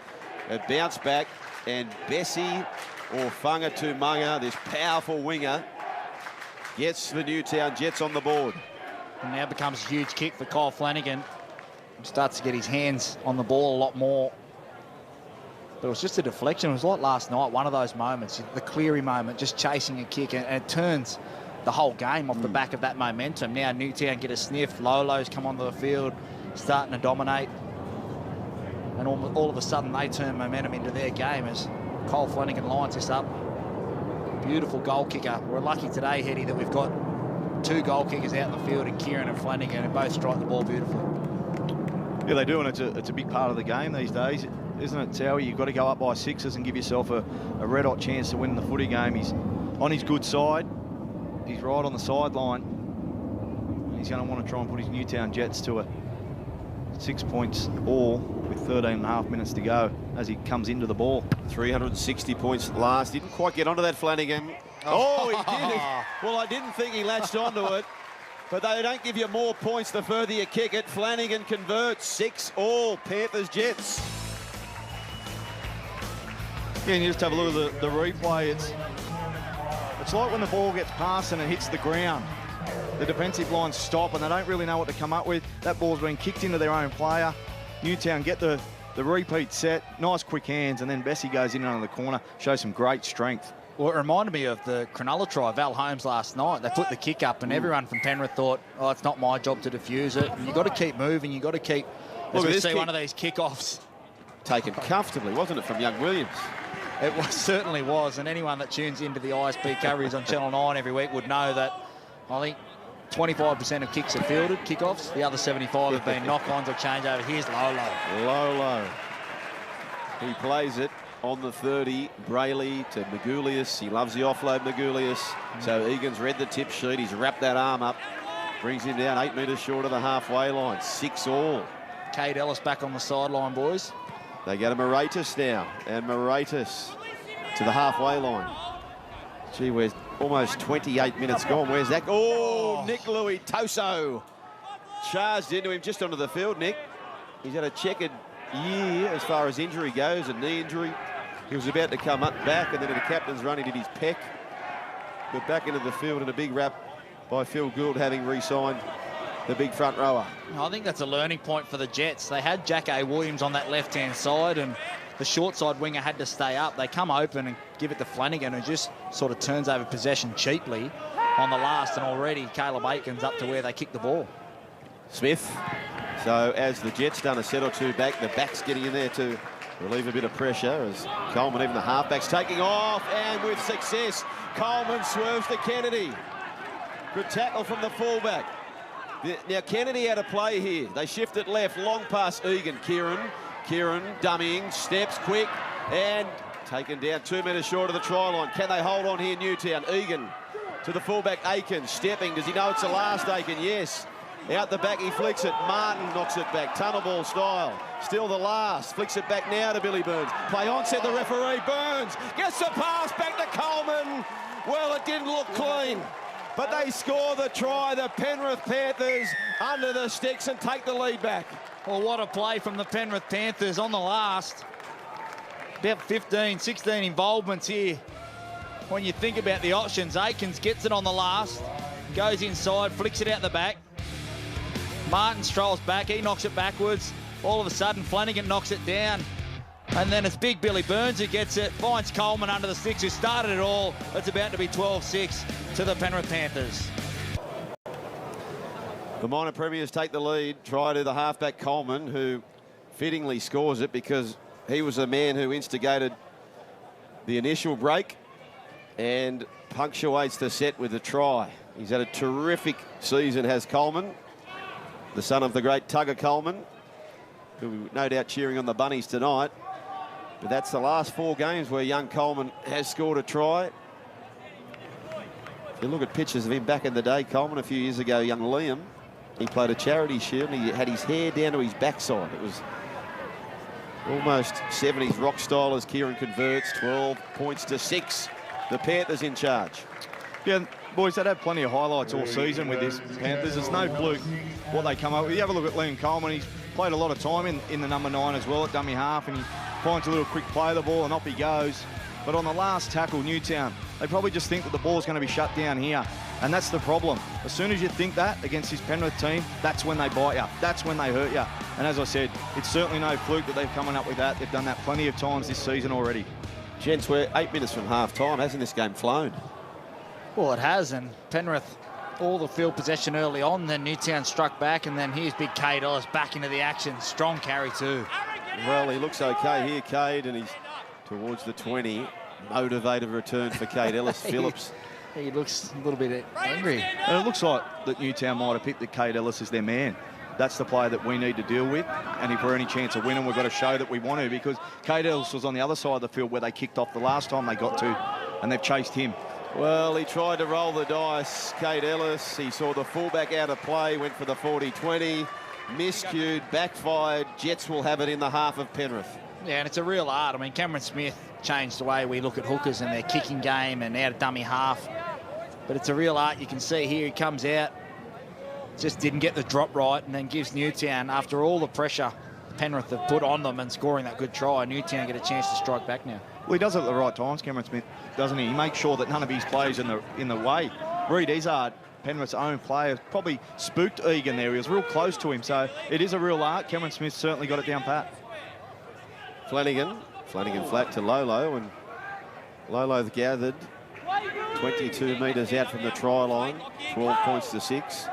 It bounced back, and Bessie Orfunga Tumunga, this powerful winger, gets the Newtown Jets on the board. And now becomes a huge kick for Kyle Flanagan. Starts to get his hands on the ball a lot more. But it was just a deflection. It was like last night, one of those moments, the Cleary moment, just chasing a kick, and it turns the whole game off the back of that momentum. Now Newtown get a sniff. Lolo's come onto the field, starting to dominate. And all of a sudden, they turn momentum into their game as Kyle Flanagan lines this up. Beautiful goal kicker. We're lucky today, Hetty, that we've got 2 goal kickers out in the field, and Kieran and Flanagan, and both strike the ball beautifully. Yeah, they do, and it's a big part of the game these days, isn't it, Towie? You've got to go up by 6s and give yourself a red-hot chance to win the footy game. He's on his good side. He's right on the sideline. He's going to want to try and put his Newtown Jets to a 6 points all with 13.5 minutes to go as he comes into the ball. 360 points last. Didn't quite get onto that, Flanagan. Oh, he did. Well, I didn't think he latched onto it. But they don't give you more points the further you kick it. Flanagan converts 6 all. Panthers Jets. Yeah, and you just have a look at the replay. It's like when the ball gets passed and it hits the ground. The defensive lines stop and they don't really know what to come up with. That ball's been kicked into their own player. Newtown get the repeat set. Nice quick hands, and then Bessie goes in under the corner. Shows some great strength. Well, it reminded me of the Cronulla try, Val Holmes last night. They put the kick up and everyone from Penrith thought, oh, it's not my job to defuse it. And you've got to keep moving. You've got to keep, as we see one of these kickoffs. Taken comfortably, wasn't it, from young Williams? It certainly was. And anyone that tunes into the ISP coverage on Channel 9 every week would know that I think 25% of kicks are fielded, kickoffs. The other 75 have been knock-ons or changeover. Here's Lolo. Lolo. He plays it on the 30, Brayley to Magulius. He loves the offload, Magulius. So Egan's read the tip sheet. He's wrapped that arm up. Brings him down 8 metres short of the halfway line. 6 all. Cade Ellis back on the sideline, boys. They go to Moratis now. And Moratis to the halfway line. Gee, we're almost 28 minutes gone. Where's that? Oh, Nick Louis Toso. Charged into him just onto the field, Nick. He's had a checkered year as far as injury goes, a knee injury. He was about to come up back, and then in the captain's run, he did his peck. But back into the field in a big wrap by Phil Gould, having re-signed the big front rower. I think that's a learning point for the Jets. They had Jack A. Williams on that left-hand side, and the short side winger had to stay up. They come open and give it to Flanagan, who just sort of turns over possession cheaply on the last, and already Caleb Aikens up to where they kick the ball. Smith. So as the Jets done a set or two back, the back's getting in there to relieve a bit of pressure as Coleman, even the halfback's taking off, and with success, Coleman swerves to Kennedy. Good tackle from the fullback. Now Kennedy had a play here. They shift it left, long pass Egan. Kieran dummying, steps quick, and taken down 2 metres short of the try line. Can they hold on here, Newtown? Egan to the fullback, Aiken, stepping. Does he know it's the last, Aiken? Yes. Out the back, he flicks it. Martin knocks it back, tunnel ball style. Still the last. Flicks it back now to Billy Burns. Play on, said the referee. Burns gets the pass back to Coleman. Well, it didn't look clean, but they score the try. The Penrith Panthers under the sticks and take the lead back. Well, what a play from the Penrith Panthers on the last. About 15, 16 involvements here. When you think about the options, Aikens gets it on the last, goes inside, flicks it out the back. Martin strolls back, he knocks it backwards. All of a sudden, Flanagan knocks it down. And then it's Big Billy Burns who gets it, finds Coleman under the sticks, who started it all. It's about to be 12-6 to the Penrith Panthers. The minor premiers take the lead, try to the halfback Coleman, who fittingly scores it because he was the man who instigated the initial break and punctuates the set with a try. He's had a terrific season, has Coleman, the son of the great Tugger Coleman, who no doubt cheering on the Bunnies tonight. But that's the last 4 games where young Coleman has scored a try. If you look at pictures of him back in the day, Coleman, a few years ago, young Liam, he played a charity shield and he had his hair down to his backside. It was almost 70s rock style as Kieran converts, 12 points to 6. The Panthers in charge. Yeah, boys, they've had plenty of highlights all season with this Panthers. It's no fluke what they come up with. You have a look at Liam Coleman. He's played a lot of time in the number 9 as well at dummy half, and he finds a little quick play of the ball and up he goes. But on the last tackle, Newtown, they probably just think that the ball's going to be shut down here. And that's the problem. As soon as you think that against this Penrith team, that's when they bite you. That's when they hurt you. And as I said, it's certainly no fluke that they're coming up with that. They've done that plenty of times this season already. Gents, we're 8 minutes from half-time. Hasn't this game flown? Well, it has, and Penrith, all the field possession early on, then Newtown struck back, and then here's big Cade Ellis back into the action. Strong carry too. Well, he looks okay here, Cade, and he's towards the 20. Motivated return for Cade Ellis. Phillips. He looks a little bit angry. And it looks like that Newtown might have picked that Cade Ellis as their man. That's the player that we need to deal with. And if we're any chance of winning, we've got to show that we want to, because Cade Ellis was on the other side of the field where they kicked off the last time they got to, and they've chased him. Well, he tried to roll the dice, Cade Ellis. He saw the fullback out of play, went for the 40-20, miscued, backfired. Jets will have it in the half of Penrith. Yeah, and it's a real art. I mean, Cameron Smith changed the way we look at hookers and their kicking game and out of dummy half. But it's a real art. You can see here he comes out, just didn't get the drop right, and then gives Newtown, after all the pressure Penrith have put on them and scoring that good try, Newtown get a chance to strike back now. Well, he does it at the right times, Cameron Smith, doesn't he? He makes sure that none of his players in the way. Reed Izzard, Penrith's own player, probably spooked Egan there. He was real close to him, so it is a real art. Cameron Smith certainly got it down pat. Flanagan flat to Lolo, and Lolo's gathered 22 metres out from the try line, 12 points to 6.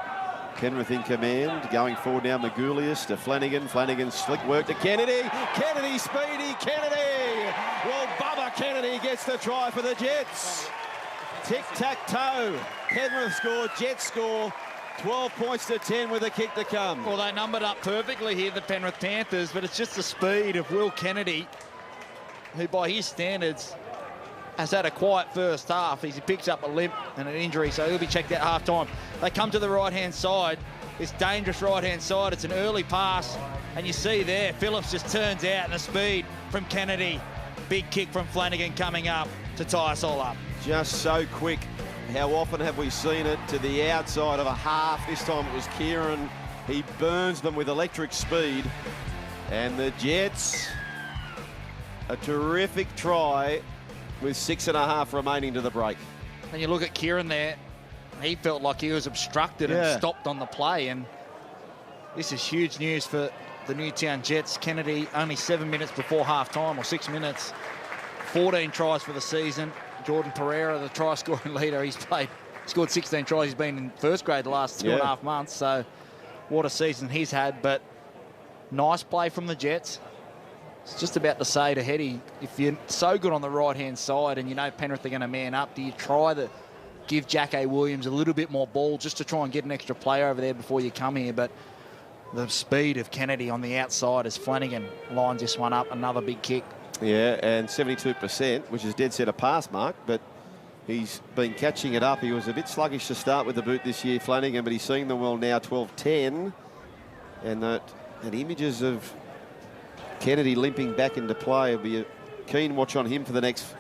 Penrith in command, going forward now. Magulius to Flanagan. Flanagan slick work to Kennedy. Kennedy, speedy Kennedy. Well, Bubba Kennedy gets the try for the Jets. Tic-tac-toe. Penrith score, Jets score. 12 points to 10 with a kick to come. Well, they numbered up perfectly here, the Penrith Panthers, but it's just the speed of Will Kennedy, who by his standards has had a quiet first half. He picks up a limp and an injury, so he'll be checked out half-time. They come to the right-hand side. It's dangerous right-hand side. It's an early pass, and you see there, Phillips just turns out, and the speed from Kennedy. Big kick from Flanagan coming up to tie us all up. Just so quick. How often have we seen it to the outside of a half? This time it was Kieran. He burns them with electric speed. And the Jets, a terrific try with 6.5 remaining to the break. And you look at Kieran there, he felt like he was obstructed and stopped on the play. And this is huge news for the Newtown Jets. Kennedy only 7 minutes before half-time, or 6 minutes. 14 tries for the season. Jordan Pereira, the try-scoring leader, scored 16 tries. He's been in first grade the last 2.5 months. So what a season he's had. But nice play from the Jets. It's just about to say to Hetty, if you're so good on the right-hand side and you know Penrith are going to man up, do you try to give Jack A. Williams a little bit more ball just to try and get an extra player over there before you come here? But the speed of Kennedy on the outside as Flanagan lines this one up, another big kick. Yeah, and 72%, which is dead set a pass mark, but he's been catching it up. He was a bit sluggish to start with the boot this year, Flanagan, but he's seeing them well now, 12-10. And images of Kennedy limping back into play will be a keen watch on him for the next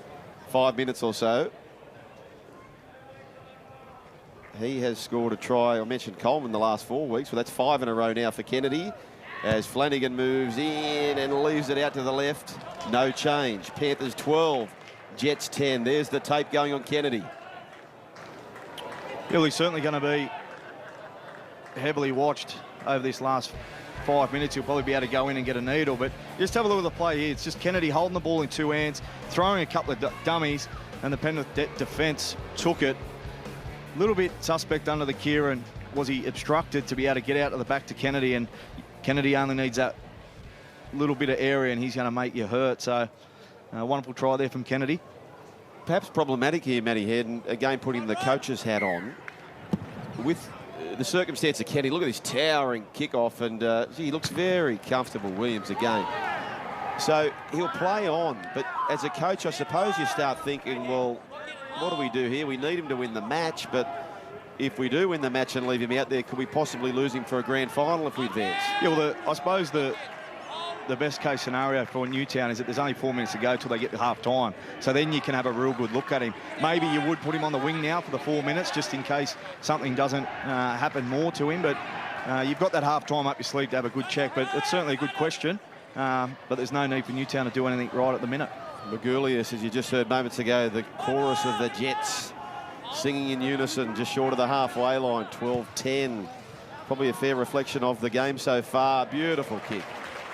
5 minutes or so. He has scored a try. I mentioned Coleman the last 4 weeks, so that's 5 in a row now for Kennedy. As Flanagan moves in and leaves it out to the left. No change. Panthers 12, Jets 10. There's the tape going on Kennedy. Yeah, he's certainly going to be heavily watched over this last 5 minutes, he'll probably be able to go in and get a needle. But just have a look at the play here. It's just Kennedy holding the ball in 2 hands, throwing a couple of dummies, and the Penrith defence took it. A little bit suspect under the Kieran. Was he obstructed to be able to get out of the back to Kennedy? And Kennedy only needs that little bit of area, and he's going to make you hurt. So, wonderful try there from Kennedy. Perhaps problematic here, Matty Head, and again putting the coach's hat on. With the circumstance of Kenny, look at this towering kickoff, and gee, he looks very comfortable, Williams, again. So he'll play on, but as a coach, I suppose you start thinking, well, what do we do here? We need him to win the match, but if we do win the match and leave him out there, could we possibly lose him for a grand final if we advance? Yeah, well, I suppose the best case scenario for Newtown is that there's only 4 minutes to go till they get to half time. So then you can have a real good look at him. Maybe you would put him on the wing now for the 4 minutes just in case something doesn't happen more to him. But you've got that half time up your sleeve to have a good check. But it's certainly a good question. But there's no need for Newtown to do anything right at the minute. Magoulias, as you just heard moments ago, the chorus of the Jets singing in unison just short of the halfway line, 12-10. Probably a fair reflection of the game so far. Beautiful kick.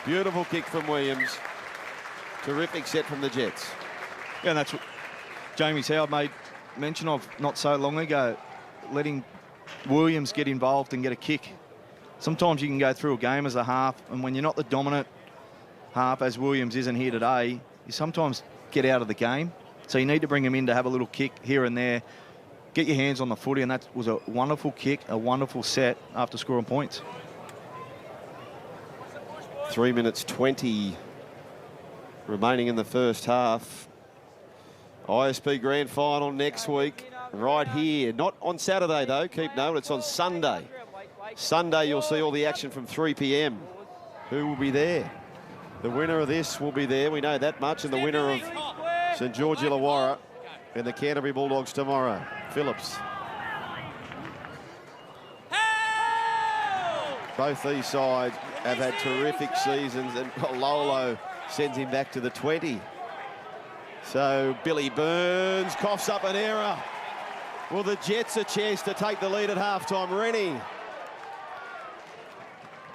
Beautiful kick from Williams. Terrific set from the Jets. Yeah, and that's what Jamie Howard made mention of not so long ago, letting Williams get involved and get a kick. Sometimes you can go through a game as a half, and when you're not the dominant half, as Williams isn't here today, you sometimes get out of the game. So you need to bring him in to have a little kick here and there, get your hands on the footy, and that was a wonderful kick, a wonderful set after scoring points. 3 minutes 20 remaining in the first half. ISP Grand Final next week, right here. Not on Saturday, though. Keep note, it's on Sunday. Sunday, you'll see all the action from 3 p.m. Who will be there? The winner of this will be there. We know that much. And the winner of St George Illawarra and the Canterbury Bulldogs tomorrow. Phillips. Both these sides have had terrific seasons, and Lolo sends him back to the 20. So Billy Burns coughs up an error. Will the Jets a chance to take the lead at halftime? Rennie,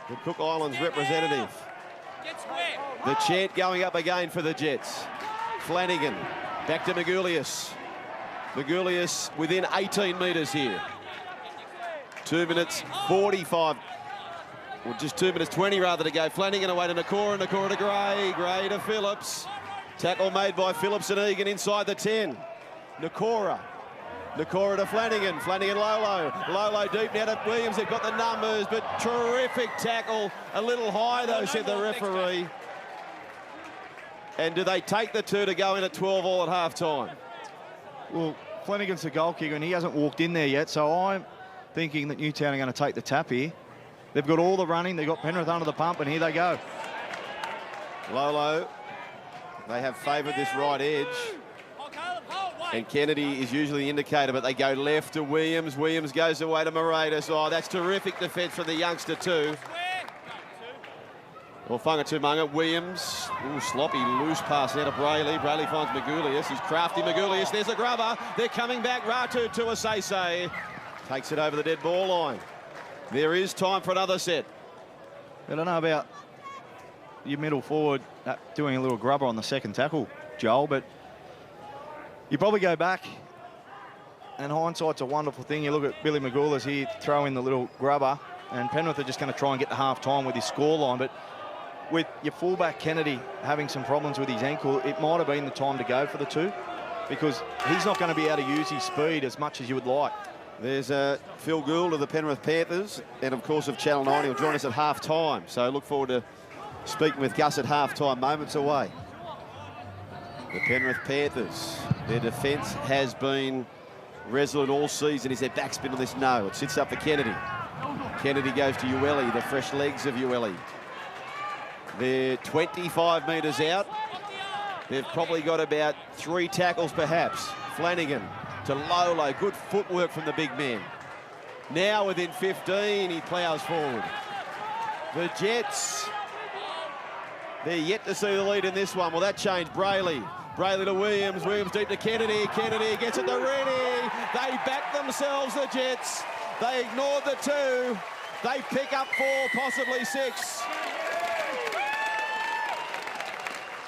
the Cook Islands representative. The chant going up again for the Jets. Flanagan back to Magoulias. Magoulias within 18 metres here. 2 minutes 45. Well, just 2 minutes 20 rather to go. Flanagan away to Nakora, Nakora to Gray, Gray to Phillips. Tackle made by Phillips and Egan inside the 10. Nakora to Flanagan, Flanagan Lolo deep now to Williams. They've got the numbers, but terrific tackle. A little high though, said the referee. And do they take the 2 to go in at 12 all at half time? Well, Flanagan's the goal kicker and he hasn't walked in there yet, so I'm thinking that Newtown are going to take the tap here. They've got all the running, they've got Penrith under the pump, and here they go. Lolo, they have favoured this right edge. And Kennedy is usually the indicator, but they go left to Williams. Williams goes away to Moratis. Oh, that's terrific defence from the youngster too. Well, Whangatumunga, Williams. Ooh, sloppy, loose pass now to Brayley. Brayley finds Magoulias. He's crafty Magoulias. There's a grubber. They're coming back. Ratu to Asese. Takes it over the dead ball line. There is time for another set. I don't know about your middle forward doing a little grubber on the second tackle, Joel, but you probably go back, and hindsight's a wonderful thing. You look at Billy Magoulias here, throw in the little grubber, and Penrith are just going to try and get the half-time with his scoreline, but with your fullback Kennedy having some problems with his ankle, it might have been the time to go for the 2, because he's not going to be able to use his speed as much as you would like. There's Phil Gould of the Penrith Panthers, and of course of Channel 9. He'll join us at half-time, so look forward to speaking with Gus at half-time, moments away. The Penrith Panthers, their defence has been resolute all season. Is their backspin on this? No, it sits up for Kennedy. Kennedy goes to Ueli, the fresh legs of Ueli. They're 25 metres out. They've probably got about 3 tackles perhaps. Flanagan to Lolo, good footwork from the big man. Now within 15, he ploughs forward. The Jets, they're yet to see the lead in this one. Well, that changed. Brayley to Williams, Williams deep to Kennedy, Kennedy gets it to Rennie. They back themselves, the Jets. They ignored the 2. They pick up 4, possibly 6.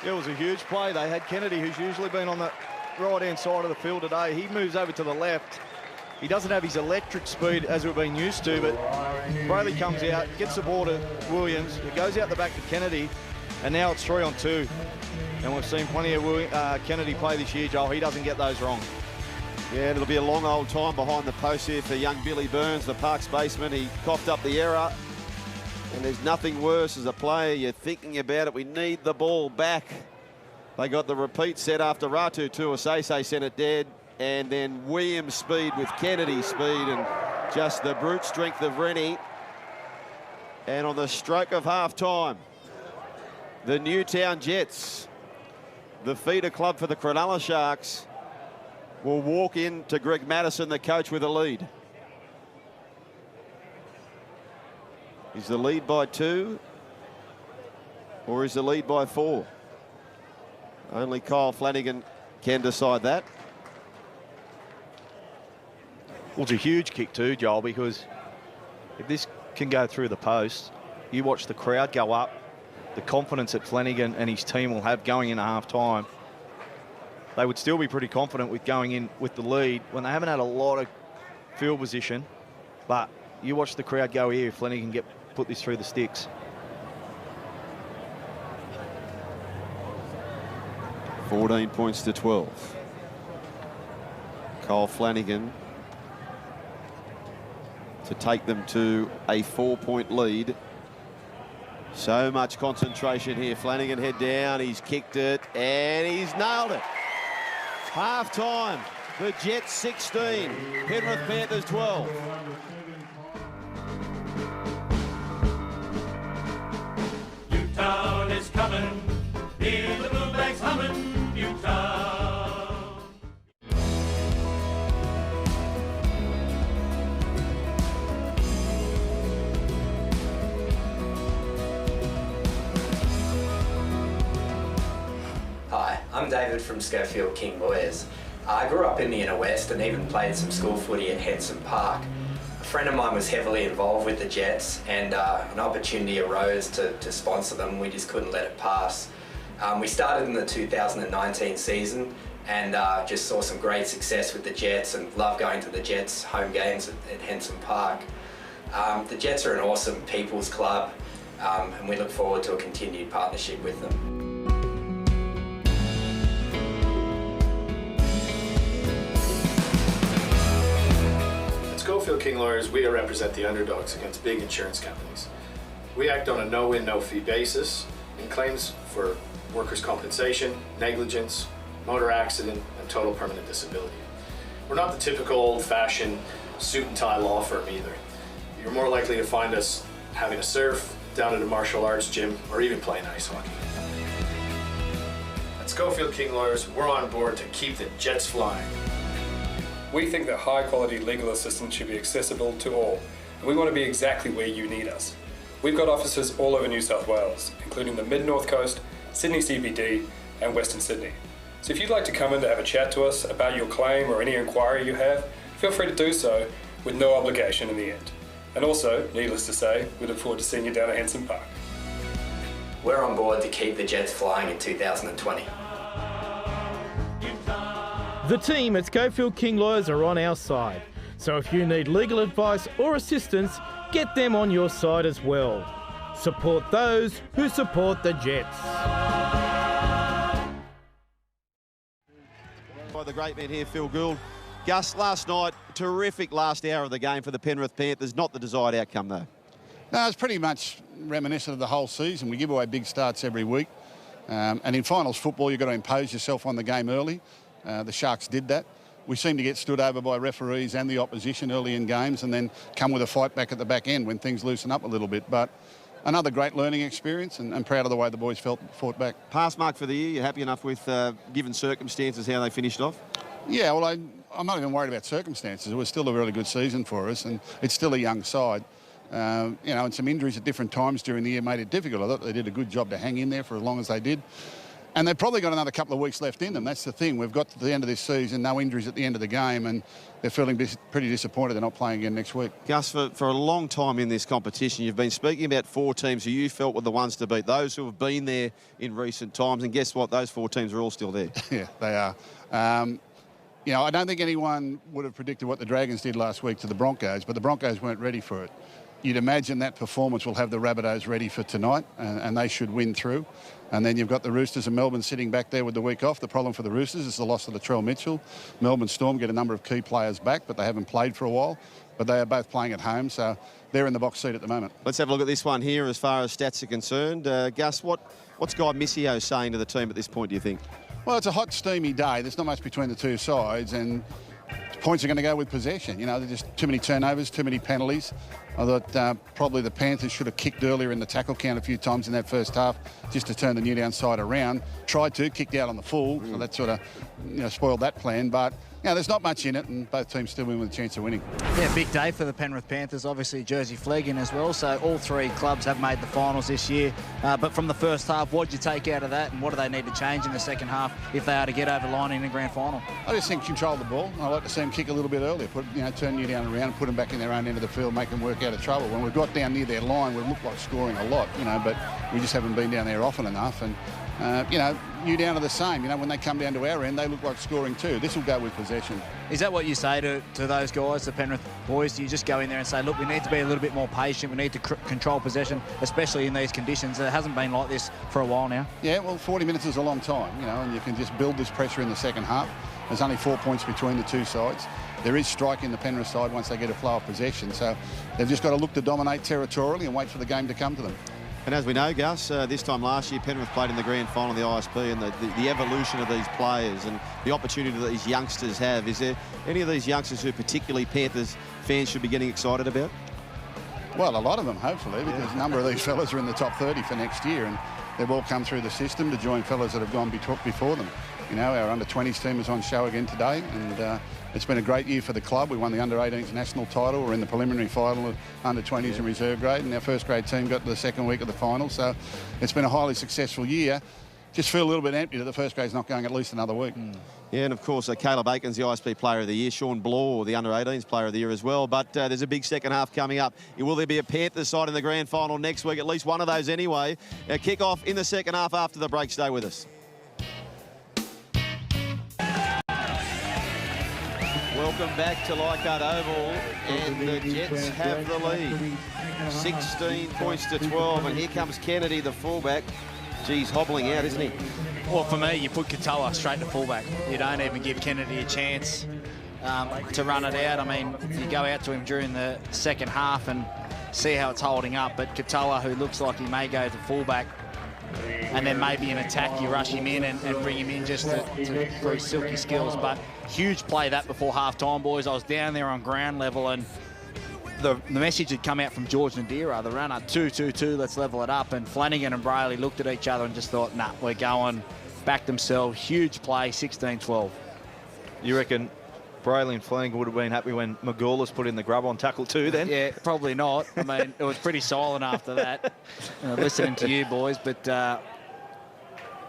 It was a huge play. They had Kennedy, who's usually been on the right-hand side of the field today. He moves over to the left. He doesn't have his electric speed as we've been used to, but Brayley comes out, gets the ball to Williams. It goes out the back to Kennedy, and now it's 3 on 2. And we've seen plenty of Kennedy play this year, Joel. He doesn't get those wrong. Yeah, it'll be a long old time behind the post here for young Billy Burns, the Parks baseman. He coughed up the error. And there's nothing worse as a player. You're thinking about it. We need the ball back. They got the repeat set after Ratu Tuasese sent it dead. And then Williams' speed with Kennedy's speed and just the brute strength of Rennie. And on the stroke of half-time, the Newtown Jets, the feeder club for the Cronulla Sharks, will walk in to Greg Maddison, the coach, with a lead. Is the lead by 2 or is the lead by 4? Only Kyle Flanagan can decide that. Well, it's a huge kick too, Joel, because if this can go through the post, you watch the crowd go up, the confidence that Flanagan and his team will have going into half-time. They would still be pretty confident with going in with the lead when they haven't had a lot of field position. But you watch the crowd go here, if Flanagan can put this through the sticks. $14 points to 12. Kyle Flanagan to take them to a 4-point lead. So much concentration here. Flanagan head down, he's kicked it, and he's nailed it. Half-time, the Jets 16, Penrith Panthers 12. Newtown is coming, hear the bootlegs humming, Newtown. Hi, I'm David from Schofield King Lawyers. I grew up in the inner west and even played some school footy at Henson Park. A friend of mine was heavily involved with the Jets, and an opportunity arose to sponsor them. We just couldn't let it pass. We started in the 2019 season and just saw some great success with the Jets and love going to the Jets home games at Henson Park. The Jets are an awesome people's club, and we look forward to a continued partnership with them. Schofield King Lawyers, we represent the underdogs against big insurance companies. We act on a no-win, no-fee basis in claims for workers' compensation, negligence, motor accident, and total permanent disability. We're not the typical old-fashioned suit and tie law firm either. You're more likely to find us having a surf, down at a martial arts gym, or even playing ice hockey. At Schofield King Lawyers, we're on board to keep the Jets flying. We think that high-quality legal assistance should be accessible to all, and we want to be exactly where you need us. We've got offices all over New South Wales, including the Mid-North Coast, Sydney CBD, and Western Sydney. So if you'd like to come in to have a chat to us about your claim or any inquiry you have, feel free to do so with no obligation in the end. And also, needless to say, we look forward to seeing you down at Henson Park. We're on board to keep the Jets flying in 2020. The team at Schofield King Lawyers are on our side, so if you need legal advice or assistance, get them on your side as well. Support those who support the Jets. By the great man here, Phil Gould. Gus, last night, terrific last hour of the game for the Penrith Panthers. Not the desired outcome, though. No, it's pretty much reminiscent of the whole season. We give away big starts every week. And in finals football, you've got to impose yourself on the game early. The Sharks did that. We seem to get stood over by referees and the opposition early in games and then come with a fight back at the back end when things loosen up a little bit. But another great learning experience and proud of the way the boys fought back. Pass mark for the year. You're happy enough with, given circumstances, how they finished off? Yeah, well, I'm not even worried about circumstances. It was still a really good season for us and it's still a young side. You know, and some injuries at different times during the year made it difficult. I thought they did a good job to hang in there for as long as they did. And they've probably got another couple of weeks left in them. That's the thing. We've got to the end of this season, no injuries at the end of the game, and they're feeling pretty disappointed they're not playing again next week. Gus, for a long time in this competition, you've been speaking about 4 teams who you felt were the ones to beat, those who have been there in recent times, and guess what? Those 4 teams are all still there. Yeah, they are. You know, I don't think anyone would have predicted what the Dragons did last week to the Broncos, but the Broncos weren't ready for it. You'd imagine that performance will have the Rabbitohs ready for tonight, and they should win through. And then you've got the Roosters and Melbourne sitting back there with the week off. The problem for the Roosters is the loss of Latrell Mitchell. Melbourne Storm get a number of key players back, but they haven't played for a while. But they are both playing at home, so they're in the box seat at the moment. Let's have a look at this one here as far as stats are concerned. Gus, what's Guy Missio saying to the team at this point, do you think? Well, it's a hot, steamy day. There's not much between the two sides, and points are going to go with possession. You know, there's just too many turnovers, too many penalties. I thought probably the Panthers should have kicked earlier in the tackle count a few times in that first half just to turn the Newtown side around. Tried to, kicked out on the full, so that sort of, you know, spoiled that plan. But, you know, there's not much in it, and both teams still win with a chance of winning. Yeah, big day for the Penrith Panthers. Obviously, Jersey flag in as well, so all 3 clubs have made the finals this year. But from the first half, what did you take out of that, and what do they need to change in the second half if they are to get over the line in the grand final? I just think control the ball. I like to see them kick a little bit earlier, turn Newtown around and put them back in their own end of the field, make them work out of trouble. When we've got down near their line, we've looked like scoring a lot, you know, but we just haven't been down there often enough. And, you know, Newtown are the same. You know, when they come down to our end, they look like scoring too. This will go with possession. Is that what you say to those guys, the Penrith boys? Do you just go in there and say, look, we need to be a little bit more patient, we need to control possession, especially in these conditions? It hasn't been like this for a while now. Yeah, well, 40 minutes is a long time, you know, and you can just build this pressure in the second half. There's only 4 points between the two sides. There is strike in the Penrith side once they get a flow of possession, so they've just got to look to dominate territorially and wait for the game to come to them. And as we know, Gus, this time last year, Penrith played in the grand final of the ISP, and the evolution of these players and the opportunity that these youngsters have. Is there any of these youngsters who particularly Panthers fans should be getting excited about? Well, a lot of them, hopefully, because a number of these fellas are in the top 30 for next year, and they've all come through the system to join fellas that have gone before them. You know, our under-20s team is on show again today, and it's been a great year for the club. We won the under-18s national title. We're in the preliminary final of under-20s and reserve grade, and our first grade team got to the second week of the final. So it's been a highly successful year. Just feel a little bit empty that the first grade's not going at least another week. Yeah, and of course, Caleb Aiken's the ISP Player of the Year. Sean Blore, the under-18s Player of the Year as well. But there's a big second half coming up. Will there be a Panthers side in the grand final next week? At least one of those anyway. Kick off in the second half after the break. Stay with us. Welcome back to Leichhardt Oval, and the Jets have the lead. 16 points to 12, and here comes Kennedy, the fullback. Geez, hobbling out, isn't he? Well, for me, you put Katoa straight to fullback. You don't even give Kennedy a chance to run it out. I mean, you go out to him during the second half and see how it's holding up, but Katoa, who looks like he may go to fullback, and then maybe in attack you rush him in and bring him in just for his silky skills. But huge play that before half-time, boys. I was down there on ground level, and the message had come out from George Nadira, the runner, 2-2-2, let's level it up. And Flanagan and Brayley looked at each other and just thought, nah, we're going, back themselves. Huge play, 16-12. You reckon Brayley and Flanagan would have been happy when Magoulas put in the grub on tackle 2 then? Yeah, probably not. I mean, it was pretty silent after that, listening to you boys. But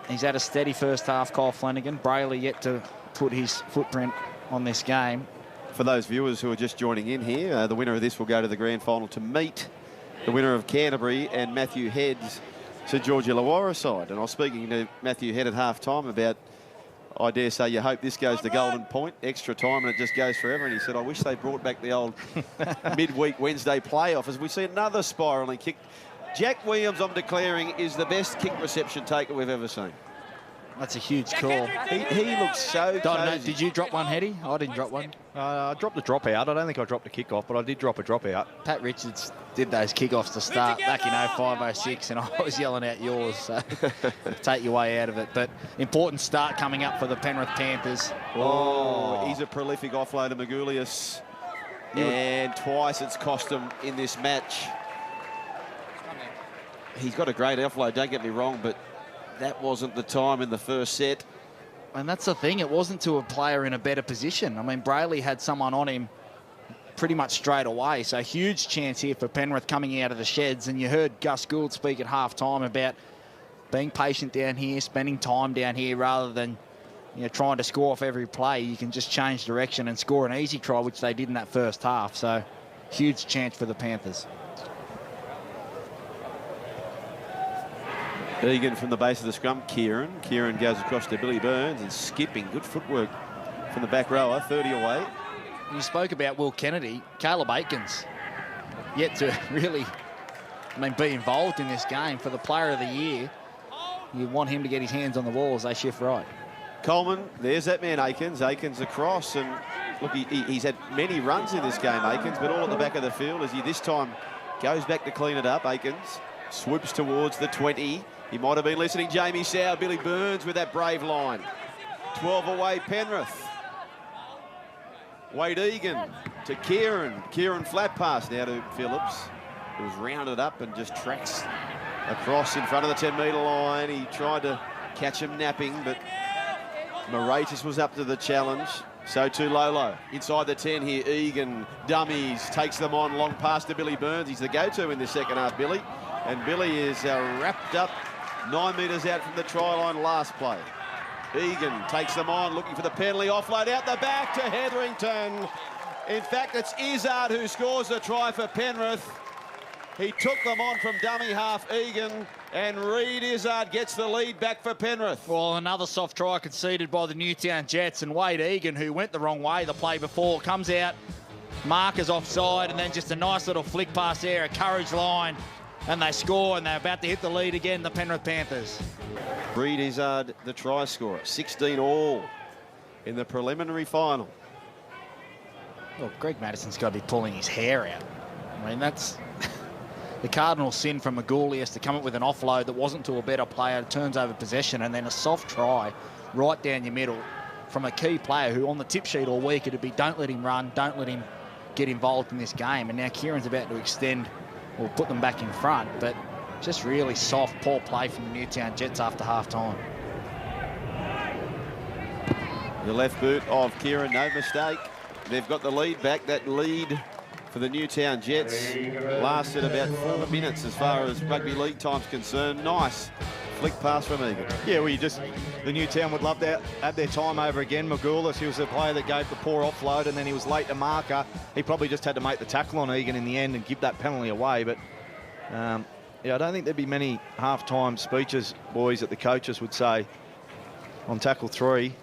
he's had a steady first half, Kyle Flanagan. Brayley yet to put his footprint on this game. For those viewers who are just joining in here, the winner of this will go to the grand final to meet the winner of Canterbury and Matthew Head's St George Illawarra side. And I was speaking to Matthew Head at half-time about, I dare say, you hope this goes to golden point, extra time, and it just goes forever. And he said, I wish they brought back the old midweek Wednesday playoff, as we see another spiralling kick. Jack Williams, I'm declaring, is the best kick reception taker we've ever seen. That's a huge call. He looks so cozy. Did you drop one, Hetty? I didn't drop one. I dropped a drop out. I don't think I dropped a kick-off, but I did drop a drop out. Pat Richards did those kick-offs to start back in 05-06, and I was yelling out yours, so take your way out of it. But important start coming up for the Penrith Panthers. Oh, he's a prolific offloader, Magoulias. And twice it's cost him in this match. He's got a great offload, don't get me wrong, but that wasn't the time in the first set. And that's the thing, it wasn't to a player in a better position. I mean, Brayley had someone on him pretty much straight away. So huge chance here for Penrith coming out of the sheds. And you heard Gus Gould speak at half-time about being patient down here, spending time down here rather than trying to score off every play. You can just change direction and score an easy try, which they did in that first half. So huge chance for the Panthers. Egan from the base of the scrum. Kieran goes across to Billy Burns and skipping. Good footwork from the back rower, 30 away. You spoke about Will Kennedy. Caleb Aikens yet to really, be involved in this game. For the player of the year, you want him to get his hands on the ball as they shift right. Coleman, there's that man Aikens. Aikens across, and look, he's had many runs in this game, Aikens, but all at the back of the field as he this time goes back to clean it up. Aikens swoops towards the 20. He might have been listening. Jamie Sow, Billy Burns with that brave line. 12 away, Penrith. Wade Egan to Kieran. Kieran flat pass now to Phillips, who was rounded up and just tracks across in front of the 10-metre line. He tried to catch him napping, but Moratis was up to the challenge. So too Lolo. Inside the 10 here, Egan dummies, takes them on, long pass to Billy Burns. He's the go-to in this second half, Billy. And Billy is wrapped up 9 metres out from the try line last play. Egan takes them on, looking for the penalty, offload out the back to Hetherington. In fact, it's Izzard who scores the try for Penrith. He took them on from dummy half, Egan, and Reid Izzard gets the lead back for Penrith. Well, another soft try conceded by the Newtown Jets, and Wade Egan, who went the wrong way the play before, comes out, markers offside, and then just a nice little flick pass there, a courage line, and they score, and they're about to hit the lead again, the Penrith Panthers. Reid Izzard, the try scorer, 16 all in the preliminary final. Well, Greg Madison's got to be pulling his hair out. That's the cardinal sin from Magoulias to come up with an offload that wasn't to a better player, turns over possession, and then a soft try right down your middle from a key player who on the tip sheet all week it'd be don't let him run, don't let him get involved in this game. And now Kieran's about to extend or put them back in front, but just really soft, poor play from the Newtown Jets after half-time. The left boot of Kieran, no mistake. They've got the lead back. That lead for the Newtown Jets lasted about 4 minutes as far as rugby league time's concerned. Nice flick pass from Egan. Yeah, the Newtown would love to have their time over again. Magoulias, he was the player that gave the poor offload and then he was late to marker. He probably just had to make the tackle on Egan in the end and give that penalty away. But yeah, I don't think there'd be many half-time speeches, boys, that the coaches would say on tackle 3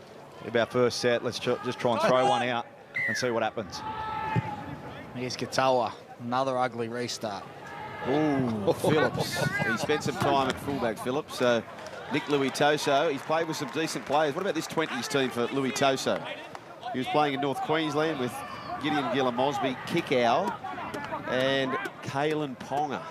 about first set. Let's just try and throw one out and see what happens. Here's Katoa, another ugly restart. Ooh, Phillips. He spent some time at fullback, Phillips. Nick Luitoso, he's played with some decent players. What about this 20s team for Luitoso? He was playing in North Queensland with Gideon Gilla-Mosby, Kickow, and Kalen Ponga.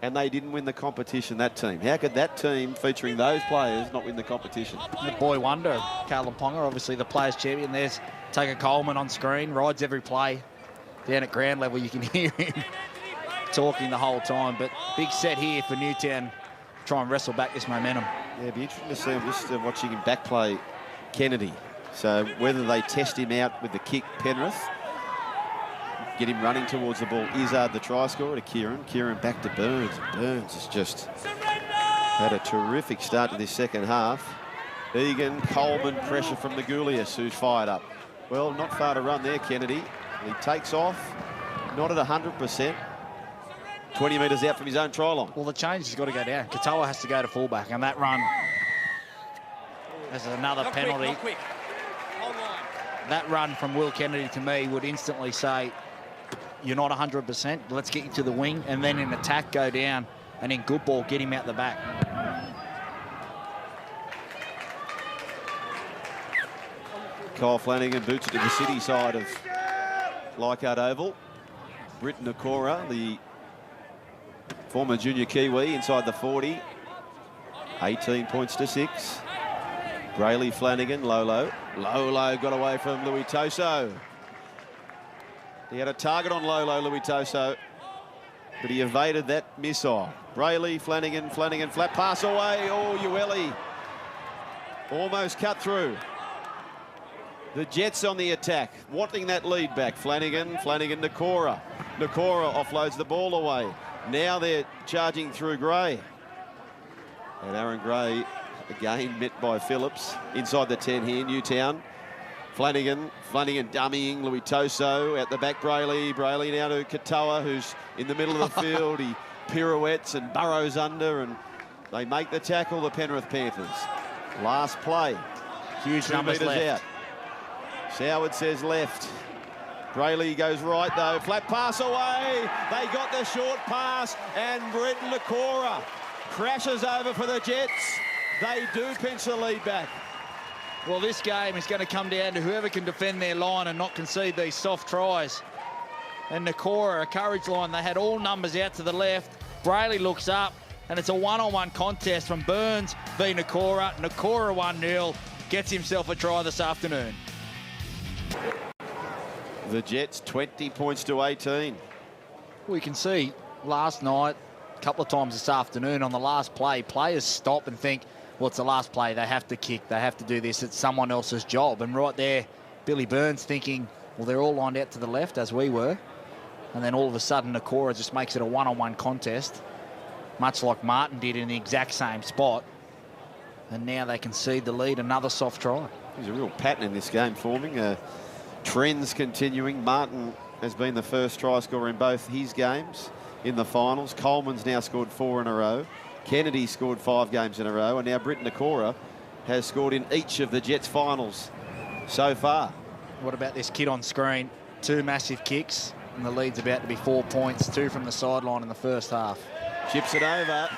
And they didn't win the competition, that team. How could that team featuring those players not win the competition? The boy wonder, Kalen Ponga, obviously the players' champion. There's Tucker Coleman on screen, rides every play. Down at ground level, you can hear him talking the whole time. But big set here for Newtown, try and wrestle back this momentum. Yeah, it'd be interesting to see. I'm just watching him back play Kennedy. So whether they test him out with the kick, Penrith, get him running towards the ball. Izzard, the try scorer, to Kieran. Kieran back to Burns. Burns has just had a terrific start to this second half. Egan, Coleman, pressure from Magoulias, who's fired up. Well, not far to run there, Kennedy. He takes off, not at 100%. 20 metres out from his own try line. Well, the change has got to go down. Katoa has to go to fullback, and that run is another penalty. Not quick. Hold on. That run from Will Kennedy to me would instantly say, you're not 100%, let's get you to the wing, and then in attack go down, and in good ball, get him out the back. Kyle Flanagan boots it to the city side of Leichhardt Oval. Britton Okora, the former junior Kiwi, inside the 40. 18 points to 6. Brayley, Flanagan, Lolo. Lolo got away from Luitoso. He had a target on Lolo, Luitoso, but he evaded that missile. Brayley, Flanagan, flat pass away. Oh, Ueli almost cut through. The Jets on the attack, wanting that lead back. Flanagan, Nakora. Nakora offloads the ball away. Now they're charging through Gray. And Aaron Gray, again, met by Phillips. Inside the 10 here, Newtown. Flanagan dummying Louis Toso. At the back, Brayley now to Katoa, who's in the middle of the field. He pirouettes and burrows under, and they make the tackle, the Penrith Panthers. Last play. Huge 2 numbers metres left. out. Soward says left. Brayley goes right, though. Flat pass away. They got the short pass, and Brenton Kogarah crashes over for the Jets. They do pinch the lead back. Well, this game is going to come down to whoever can defend their line and not concede these soft tries. And Kogarah, a courage line, they had all numbers out to the left. Brayley looks up, and it's a one-on-one contest from Burns v. Kogarah. Kogarah 1-0, gets himself a try this afternoon. The Jets 20 points to 18. We can see last night, a couple of times this afternoon on the last play, players stop and think, well, it's the last play, they have to kick, they have to do this, it's someone else's job. And right there, Billy Burns thinking, well, they're all lined out to the left, as we were. And then all of a sudden, Kogarah just makes it a one-on-one contest, much like Martin did in the exact same spot. And now they concede the lead, another soft try. There's a real pattern in this game forming. Trends continuing. Martin has been the first try scorer in both his games in the finals. Coleman's now scored 4 in a row. Kennedy scored 5 games in a row. And now Brenton Kogarah has scored in each of the Jets finals so far. What about this kid on screen? 2 massive kicks, and the lead's about to be 4 points, 2 from the sideline in the first half. Chips it over.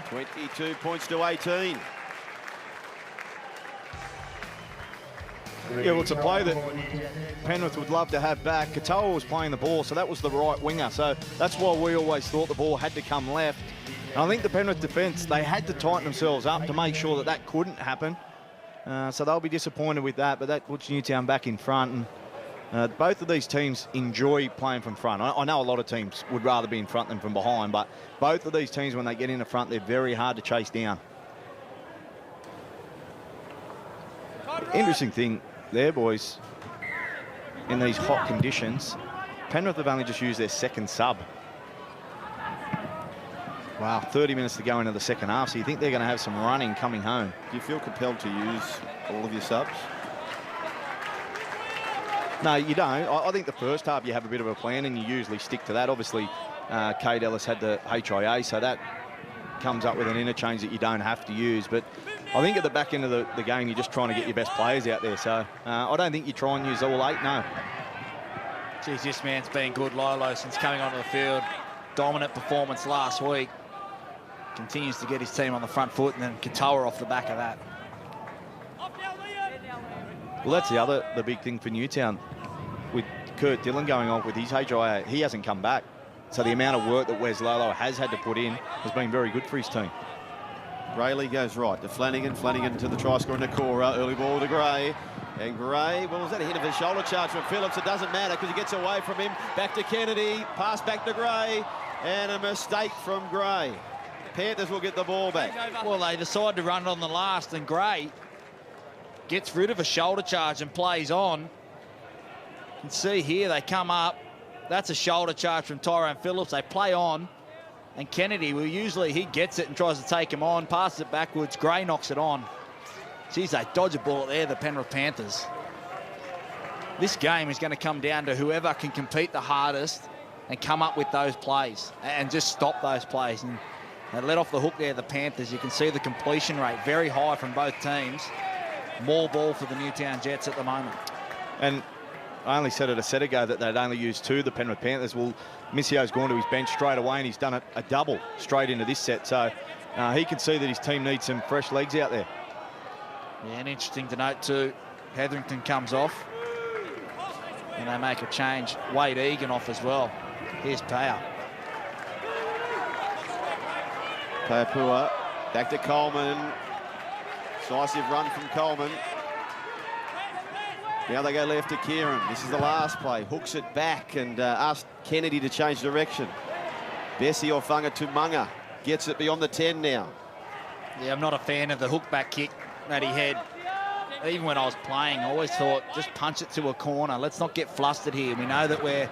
22 points to 18. Yeah, well, it's a play that Penrith would love to have back. Katoa was playing the ball, so that was the right winger. So that's why we always thought the ball had to come left. And I think the Penrith defence, they had to tighten themselves up to make sure that that couldn't happen. So they'll be disappointed with that, but that puts Newtown back in front. And both of these teams enjoy playing from front. I know a lot of teams would rather be in front than from behind, but both of these teams, when they get in the front, they're very hard to chase down. Interesting thing there, boys, in these hot conditions, Penrith have only just used their second sub. Wow, 30 minutes to go into the second half, so you think they're going to have some running coming home. Do you feel compelled to use all of your subs? No, you don't. I think the first half you have a bit of a plan and you usually stick to that. Obviously, Cade Ellis had the HIA, so that comes up with an interchange that you don't have to use. But I think at the back end of the game, you're just trying to get your best players out there. So I don't think you try and use all 8, no. Geez, this man's been good, Lolo, since coming onto the field. Dominant performance last week. Continues to get his team on the front foot, and then Katoa off the back of that. Well, that's the big thing for Newtown. With Kurt Dillon going on with his HIA, he hasn't come back. So the amount of work that Wes Lolo has had to put in has been very good for his team. Brayley goes right to Flanagan. Flanagan to the try scorer, Kogarah. Early ball to Gray. And Gray, well, was that a hit of a shoulder charge from Phillips? It doesn't matter because he gets away from him. Back to Kennedy. Pass back to Gray. And a mistake from Gray. Panthers will get the ball back. Well, they decide to run it on the last, and Gray gets rid of a shoulder charge and plays on. You can see here they come up. That's a shoulder charge from Tyrone Phillips. They play on, and Kennedy, well, usually he gets it and tries to take him on, passes it backwards. Gray knocks it on. Geez, they dodge a bullet there, the Penrith Panthers. This game is going to come down to whoever can compete the hardest and come up with those plays and just stop those plays. And they let off the hook there, the Panthers. You can see the completion rate very high from both teams. More ball for the Newtown Jets at the moment. And I only said it a set ago that they'd only used 2, the Penrith Panthers. Well, Missio's gone to his bench straight away, and he's done a double straight into this set. So he can see that his team needs some fresh legs out there. Yeah, and interesting to note too, Hetherington comes off, and they make a change. Wade Egan off as well. Here's Paya. Papua back to Coleman. Decisive run from Coleman. Now they go left to Kieran. This is the last play. Hooks it back and asks Kennedy to change direction. Bessie or Funga to Munga. Gets it beyond the 10 now. Yeah, I'm not a fan of the hook back kick that he had. Even when I was playing, I always thought, just punch it to a corner. Let's not get flustered here. We know that we're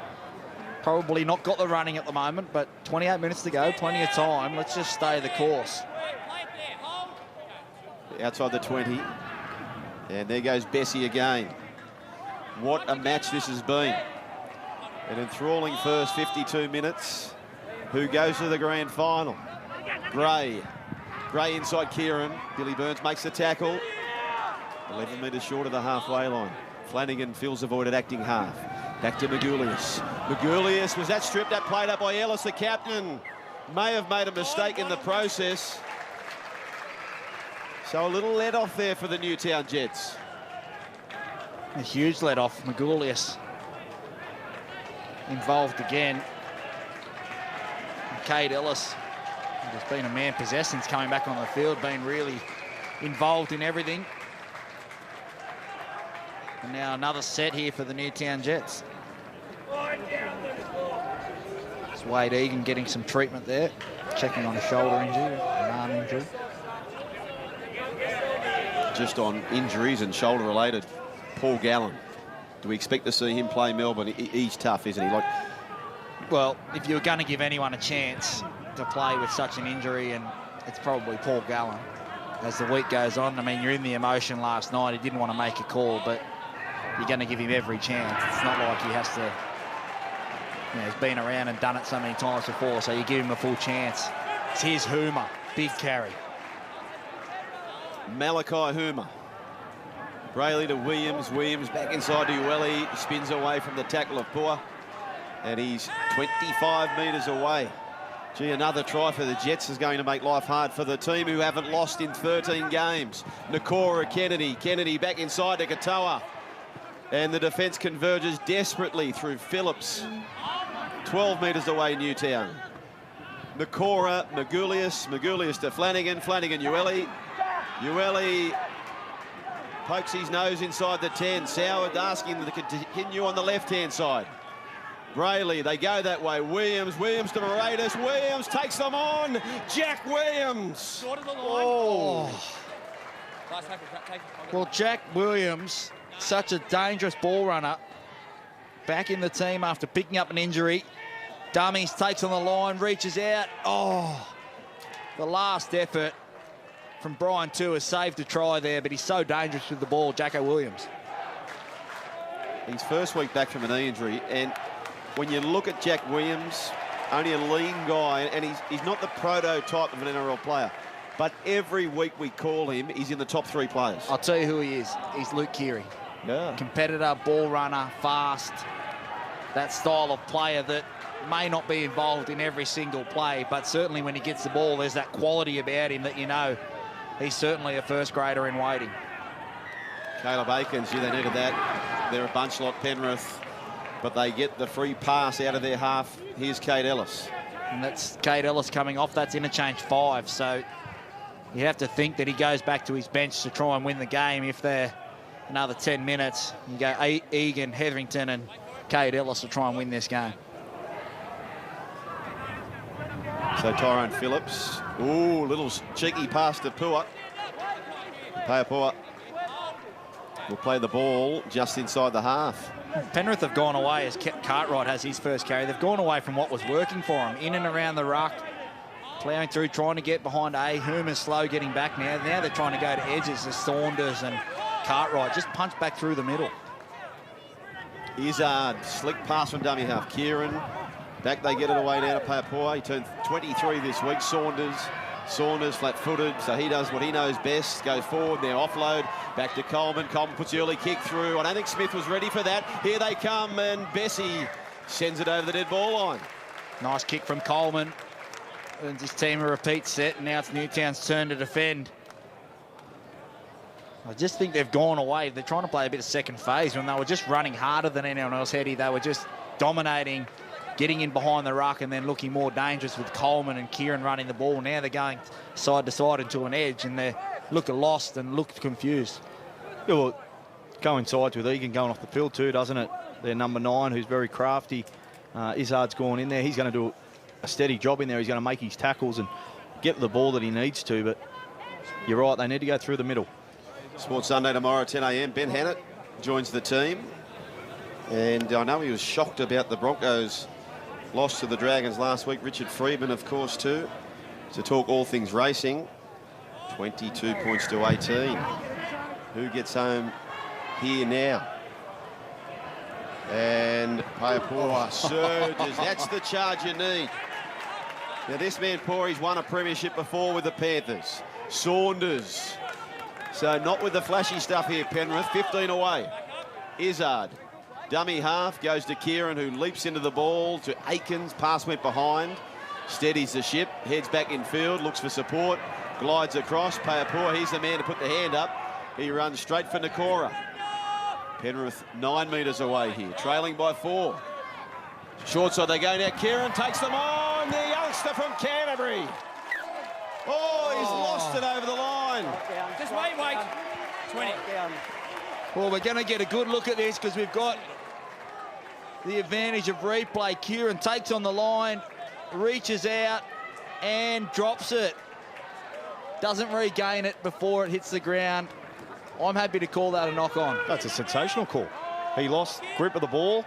probably not got the running at the moment, but 28 minutes to go, plenty of time. Let's just stay the course. outside the 20. And there goes Bessie again. What a match this has been. An enthralling first 52 minutes. Who goes to the grand final? Gray. Gray inside Kieran. Billy Burns makes the tackle. 11 metres short of the halfway line. Flanagan fills the void at acting half. Back to Magulius. Magulius, was that stripped? That played up by Ellis, the captain. May have made a mistake in the process. So a little let off there for the Newtown Jets. A huge let off. Magulius involved again. Cade Ellis has been a man possessed since coming back on the field, been really involved in everything. And now another set here for the Newtown Jets. It's Wade Egan getting some treatment there, checking on a shoulder injury, an arm injury. Just on injuries and shoulder related, Paul Gallen. Do we expect to see him play Melbourne? He's tough, isn't he? Well, if you were going to give anyone a chance to play with such an injury, and it's probably Paul Gallen. As the week goes on, I mean, you're in the emotion last night. He didn't want to make a call, but you're going to give him every chance. It's not like he has to, you know, he's been around and done it so many times before, so you give him a full chance. Here's Hoomer, big carry. Malachi Hoomer. Brayley to Williams. Williams back inside to Ueli. Spins away from the tackle of Pua. And he's 25 metres away. Gee, another try for the Jets is going to make life hard for the team who haven't lost in 13 games. Nakora, Kennedy. Kennedy back inside to Katoa. And the defence converges desperately through Phillips. 12 metres away, Newtown. Nakora, Magulius. Magulius to Flanagan. Flanagan, Ueli. Ueli pokes his nose inside the 10. Soward asking to continue on the left-hand side. Brayley, they go that way. Williams, Williams to Moratus. Williams takes them on. Jack Williams. Oh. Well, Jack Williams, such a dangerous ball runner. Back in the team after picking up an injury. Dummies, takes on the line, reaches out. Oh, the last effort from Brian too has saved a try there, but he's so dangerous with the ball, Jacko Williams. His first week back from a knee injury, and when you look at Jack Williams, only a lean guy, and he's not the prototype of an NRL player, but every week we call him, he's in the top 3 players. I'll tell you who he is. He's Luke Keary. Yeah. Competitor, ball runner, fast. That style of player that may not be involved in every single play, but certainly when he gets the ball, there's that quality about him that you know he's certainly a first grader in waiting. Caleb Aikens, yeah, they needed that. They're a bunch lot, Penrith, but they get the free pass out of their half. Here's Cade Ellis. And that's Cade Ellis coming off. That's interchange 5. So you have to think that he goes back to his bench to try and win the game. If they're another 10 minutes, you go Egan, Hetherington and Cade Ellis will try and win this game. So Tyrone Phillips. Ooh, little cheeky pass to Pua. Pua will play the ball just inside the half. Penrith have gone away as Cartwright has his first carry. They've gone away from what was working for him. In and around the ruck, ploughing through, trying to get behind A. Hoomer's slow getting back now. Now they're trying to go to edges as Saunders and Cartwright just punch back through the middle. Izzard, slick pass from dummy half. Kieran, back they get it away down to Papua. He turned 23 this week. Saunders flat-footed, so he does what he knows best. Goes forward, their offload, back to Coleman. Coleman puts the early kick through. I don't think Smith was ready for that. Here they come, and Bessie sends it over the dead ball line. Nice kick from Coleman. And his team a repeat set, and now it's Newtown's turn to defend. I just think they've gone away. They're trying to play a bit of second phase when they were just running harder than anyone else, Eddie. They were just dominating, getting in behind the ruck and then looking more dangerous with Coleman and Kieran running the ball. Now they're going side to side into an edge and they look lost and look confused. Yeah, well, coincides with Egan going off the field too, doesn't it? Their number 9, who's very crafty. Izzard's gone in there. He's going to do a steady job in there. He's going to make his tackles and get the ball that he needs to, but you're right, they need to go through the middle. Sports Sunday tomorrow at 10 a.m. Ben Hannett joins the team. And I know he was shocked about the Broncos' loss to the Dragons last week. Richard Freedman, of course, too, to talk all things racing. 22 points to 18. Who gets home here now? And Payapua surges. That's the charge you need. Now, this man, Pori's won a premiership before with the Panthers. Saunders. So not with the flashy stuff here, Penrith. 15 away. Izzard. Dummy half goes to Kieran, who leaps into the ball to Aikens. Pass went behind. Steadies the ship. Heads back in field. Looks for support. Glides across. Payapua, he's the man to put the hand up. He runs straight for Kogarah. Penrith 9 metres away here. Trailing by 4. Short side they go now. Kieran takes them on. The youngster from Canterbury. Oh, he's lost it over the line. Just wait. 20. Well, we're going to get a good look at this because we've got the advantage of replay. Kieran takes on the line, reaches out and drops it. Doesn't regain it before it hits the ground. I'm happy to call that a knock-on. That's a sensational call. He lost grip of the ball.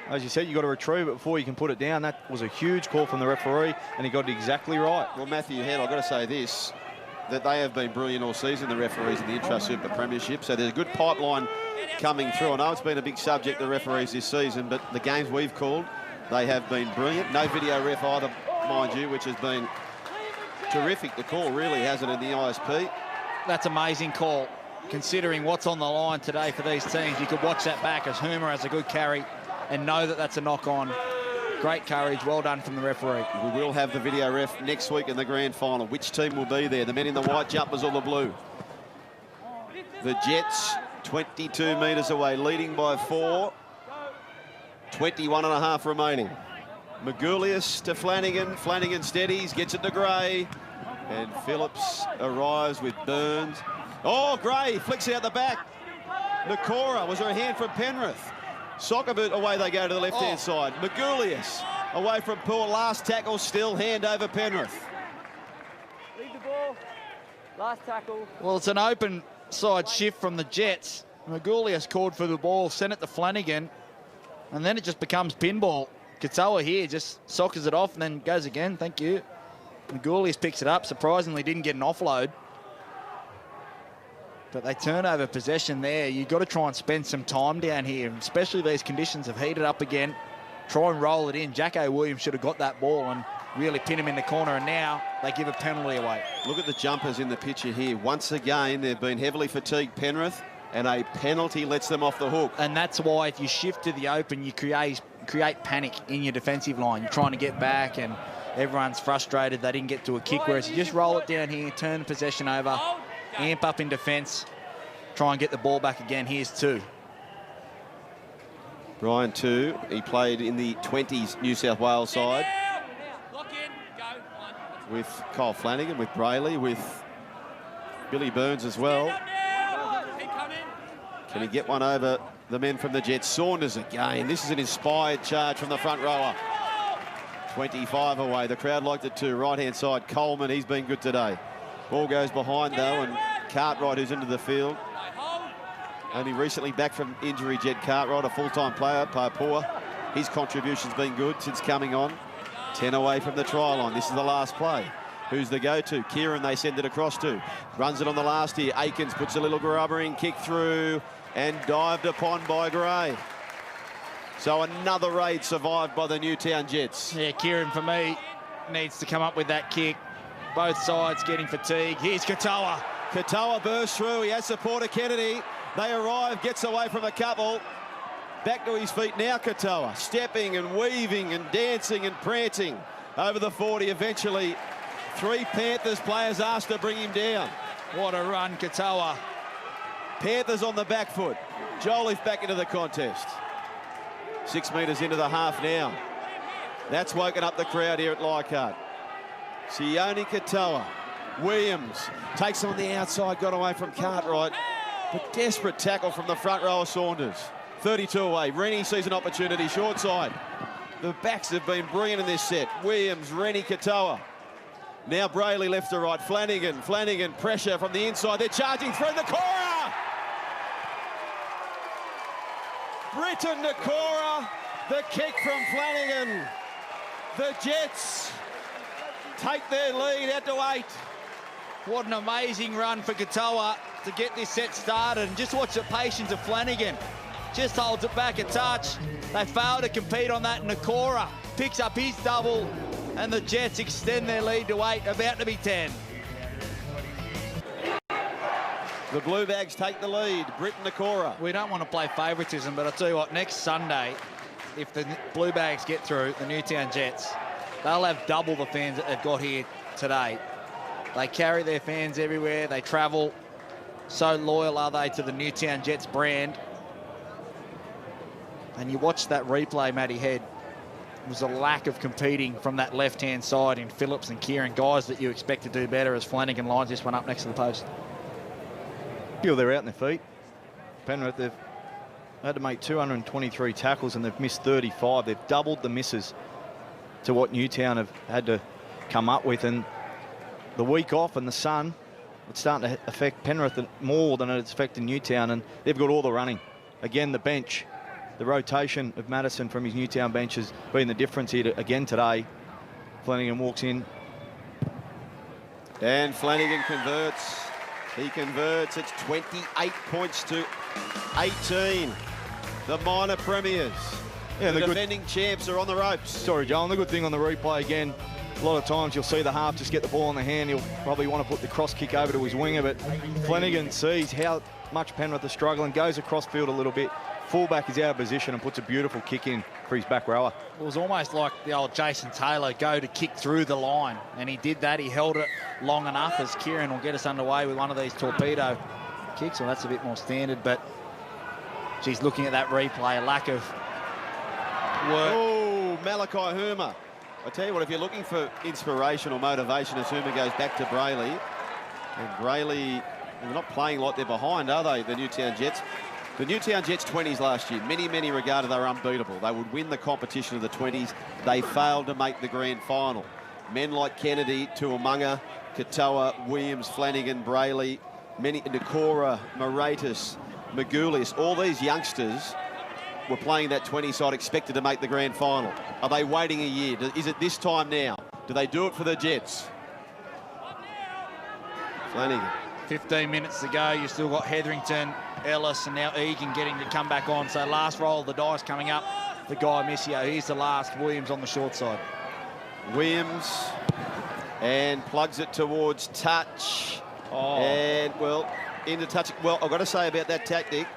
As you said, you've got to retrieve it before you can put it down. That was a huge call from the referee, and he got it exactly right. Well, Matthew Head, I've got to say this, that they have been brilliant all season, the referees in the Intra-Super Premiership. So there's a good pipeline coming through. I know it's been a big subject, the referees this season, but the games we've called, they have been brilliant. No video ref either, mind you, which has been terrific. The call really has it in the ISP. That's amazing call. Considering what's on the line today for these teams, you could watch that back as Hoomer has a good carry and know that that's a knock-on. Great courage, well done from the referee. We will have the video ref next week in the grand final. Which team will be there? The men in the white jumpers or the blue? The Jets, 22 metres away, leading by 4. 21 and a half remaining. Magoulias to Flanagan. Flanagan steadies, gets it to Gray. And Phillips arrives with Burns. Oh, Gray flicks it out the back. Kogarah, was there a hand from Penrith? Soccer boot, away they go to the left-hand side. Magoulias away from Poole. Last tackle still, hand over Penrith. Lead the ball. Last tackle. Well, it's an open side shift from the Jets. Magoulias called for the ball, sent it to Flanagan, and then it just becomes pinball. Katoa here just soccers it off and then goes again. Thank you. Magoulias picks it up. Surprisingly, didn't get an offload. But they turn over possession there. You've got to try and spend some time down here, especially these conditions have heated up again. Try and roll it in. Jacko Williams should have got that ball and really pin him in the corner, and now they give a penalty away. Look at the jumpers in the picture here. Once again, they've been heavily fatigued, Penrith, and a penalty lets them off the hook. And that's why if you shift to the open, you create panic in your defensive line. You're trying to get back and everyone's frustrated they didn't get to a kick, whereas you just roll it down here, turn the possession over, amp up in defence, try and get the ball back again. Here's 2. Brian 2, he played in the 20s New South Wales side with Kyle Flanagan, with Brayley, with Billy Burns as well. Can he get one over the men from the Jets? Saunders again. This is an inspired charge from the front rower. 25 away. The crowd liked it too. Right-hand side, Coleman, he's been good today. Ball goes behind, though, and Cartwright, who's into the field. Only recently back from injury, Jed Cartwright, a full-time player, Papua. His contribution's been good since coming on. 10 away from the try line. This is the last play. Who's the go-to? Kieran they send it across to. Runs it on the last here. Aikens puts a little grubbering kick through and dived upon by Gray. So another raid survived by the Newtown Jets. Yeah, Kieran, for me, needs to come up with that kick. Both sides getting fatigued. Here's Katoa. Katoa bursts through. He has support of Kennedy. They arrive, gets away from a couple. Back to his feet now, Katoa. Stepping and weaving and dancing and prancing over the 40. Eventually, 3 Panthers players asked to bring him down. What a run, Katoa. Panthers on the back foot. Jolliffe back into the contest. 6 metres into the half now. That's woken up the crowd here at Leichhardt. Sione Katoa. Williams takes on the outside, got away from Cartwright. But desperate tackle from the front row of Saunders. 32 away. Rennie sees an opportunity, short side. The backs have been brilliant in this set. Williams, Rennie, Katoa. Now Brayley left to right. Flanagan, pressure from the inside. They're charging through Kogarah. Britton Kogarah. The kick from Flanagan. The Jets take their lead out to 8. What an amazing run for Kogarah to get this set started. And just watch the patience of Flanagan. Just holds it back a touch. They fail to compete on that. Kogarah picks up his double, and the Jets extend their lead to 8, about to be 10. The Blue Bags take the lead. Britton Kogarah. We don't want to play favouritism, but I'll tell you what, next Sunday, if the Blue Bags get through, the Newtown Jets, they'll have double the fans that they've got here today. They carry their fans everywhere. They travel. So loyal are they to the Newtown Jets brand. And you watch that replay, Matty Head. It was a lack of competing from that left-hand side in Phillips and Kieran, guys that you expect to do better as Flanagan lines this one up next to the post. Feel they're out on their feet. Penrith, they've had to make 223 tackles and they've missed 35. They've doubled the misses to what Newtown have had to come up with. And the week off and the sun, it's starting to affect Penrith more than it's affecting Newtown, and they've got all the running. Again, the bench, the rotation of Madison from his Newtown bench has been the difference here again today. Flanagan walks in. And Flanagan converts. He converts. It's 28 points to 18. The minor premiers. Yeah, the defending champs are on the ropes. Sorry, Joel. And the good thing on the replay again, a lot of times you'll see the half just get the ball in the hand. He'll probably want to put the cross kick over to his winger, but Flanagan sees how much Penrith are struggling, goes across field a little bit. Fullback is out of position and puts a beautiful kick in for his back rower. It was almost like the old Jason Taylor go to kick through the line, and he did that. He held it long enough as Kieran will get us underway with one of these torpedo kicks. Well, that's a bit more standard, but she's looking at that replay, a lack of work. Oh, Malachi Huma. I tell you what, if you're looking for inspiration or motivation, as Huma goes back to Brayley, and Brayley, they're not playing like they're behind, are they, the Newtown Jets? The Newtown Jets 20s last year, many regarded they were unbeatable. They would win the competition of the 20s. They failed to make the grand final. Men like Kennedy, Tuamunga, Katoa, Williams, Flanagan, Brayley, Kogarah, Moratis, Magoulis, all these youngsters were playing that 20 side, expected to make the grand final. Are they waiting a year? Is it this time now? Do they do it for the Jets? Flanagan. 15 minutes to go. You've still got Hetherington, Ellis, and now Egan getting to come back on. So last roll of the dice coming up for Guy Missio. Here's the last. Williams on the short side. Williams, and plugs it towards touch. And, well, into touch. Well, I've got to say about that tactic,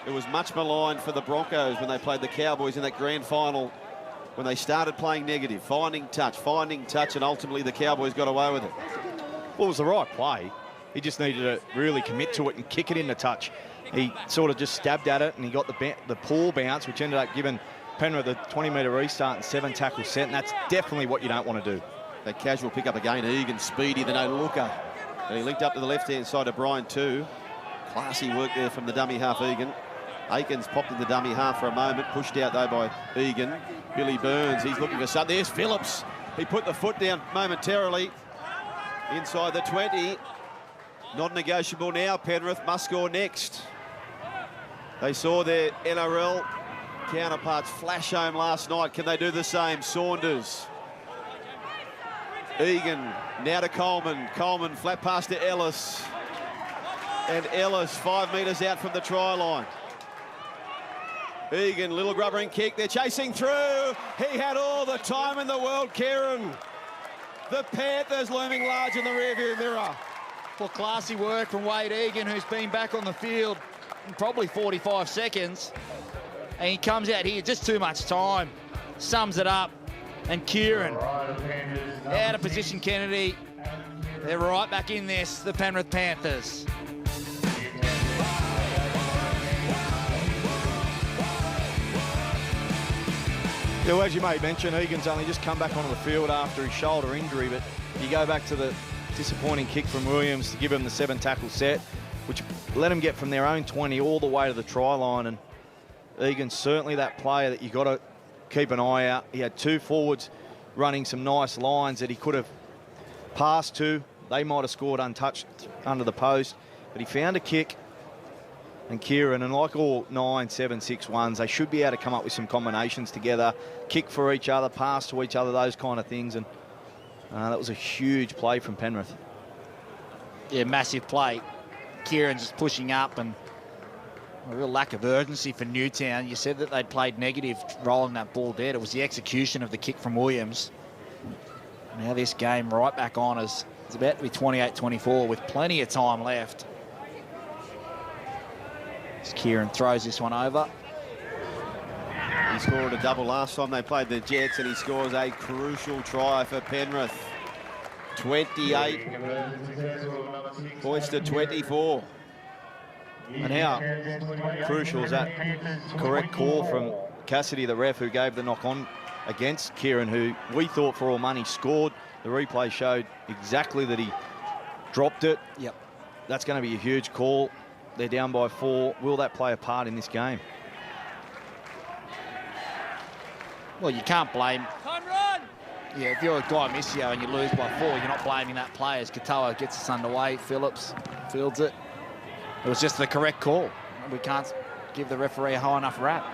it was much maligned for the Broncos when they played the Cowboys in that grand final, when they started playing negative, finding touch, and ultimately the Cowboys got away with it. Well, it was the right play. He just needed to really commit to it and kick it into touch. He sort of just stabbed at it and he got the poor bounce, which ended up giving Penrith a 20-metre restart and 7 tackle set, and that's definitely what you don't want to do. That casual pick up again, Egan, speedy, the no-looker. And he linked up to the left-hand side of Brian too. Classy work there from the dummy half, Egan. Aikens popped in the dummy half for a moment, pushed out though by Egan. Billy Burns, he's looking for something. There's Phillips. He put the foot down momentarily inside the 20. Not negotiable now. Penrith must score next. They saw their NRL counterparts flash home last night. Can they do the same? Saunders. Egan now to Coleman. Coleman flat pass to Ellis. And Ellis 5 metres out from the try line. Egan, little grubbering kick. They're chasing through. He had all the time in the world, Kieran. The Panthers looming large in the rearview mirror. Well, classy work from Wade Egan, who's been back on the field in probably 45 seconds. And he comes out here, just too much time. Sums it up. And Kieran, out of position, Kennedy. They're right back in this, the Penrith Panthers. Yeah, well, as you may mention, Egan's only just come back onto the field after his shoulder injury, but you go back to the disappointing kick from Williams to give him the 7 tackle set, which let him get from their own 20 all the way to the try line. And Egan's certainly that player that you got to keep an eye out. He had 2 forwards running some nice lines that he could have passed to. They might have scored untouched under the post, but he found a kick. And Kieran, and like all 9, 7, 6, 1s, they should be able to come up with some combinations together, kick for each other, pass to each other, those kind of things. And that was a huge play from Penrith. Yeah, massive play. Kieran's just pushing up, and a real lack of urgency for Newtown. You said that they'd played negative rolling that ball dead. It was the execution of the kick from Williams. Now this game right back on as it's about to be 28-24 with plenty of time left. As Kieran throws this one over. He scored a double last time they played the Jets, and he scores a crucial try for Penrith. 28 points to 24. And how crucial is that correct call from Cassidy, the ref, who gave the knock-on against Kieran, who we thought for all money scored. The replay showed exactly that he dropped it. Yep. That's going to be a huge call. They're down by 4. Will that play a part in this game? Well, you can't blame... Time run! Yeah, if you're a guy Missio and you lose by 4, you're not blaming that player. As Katoa gets us underway, Phillips fields it. It was just the correct call. We can't give the referee a high enough rap.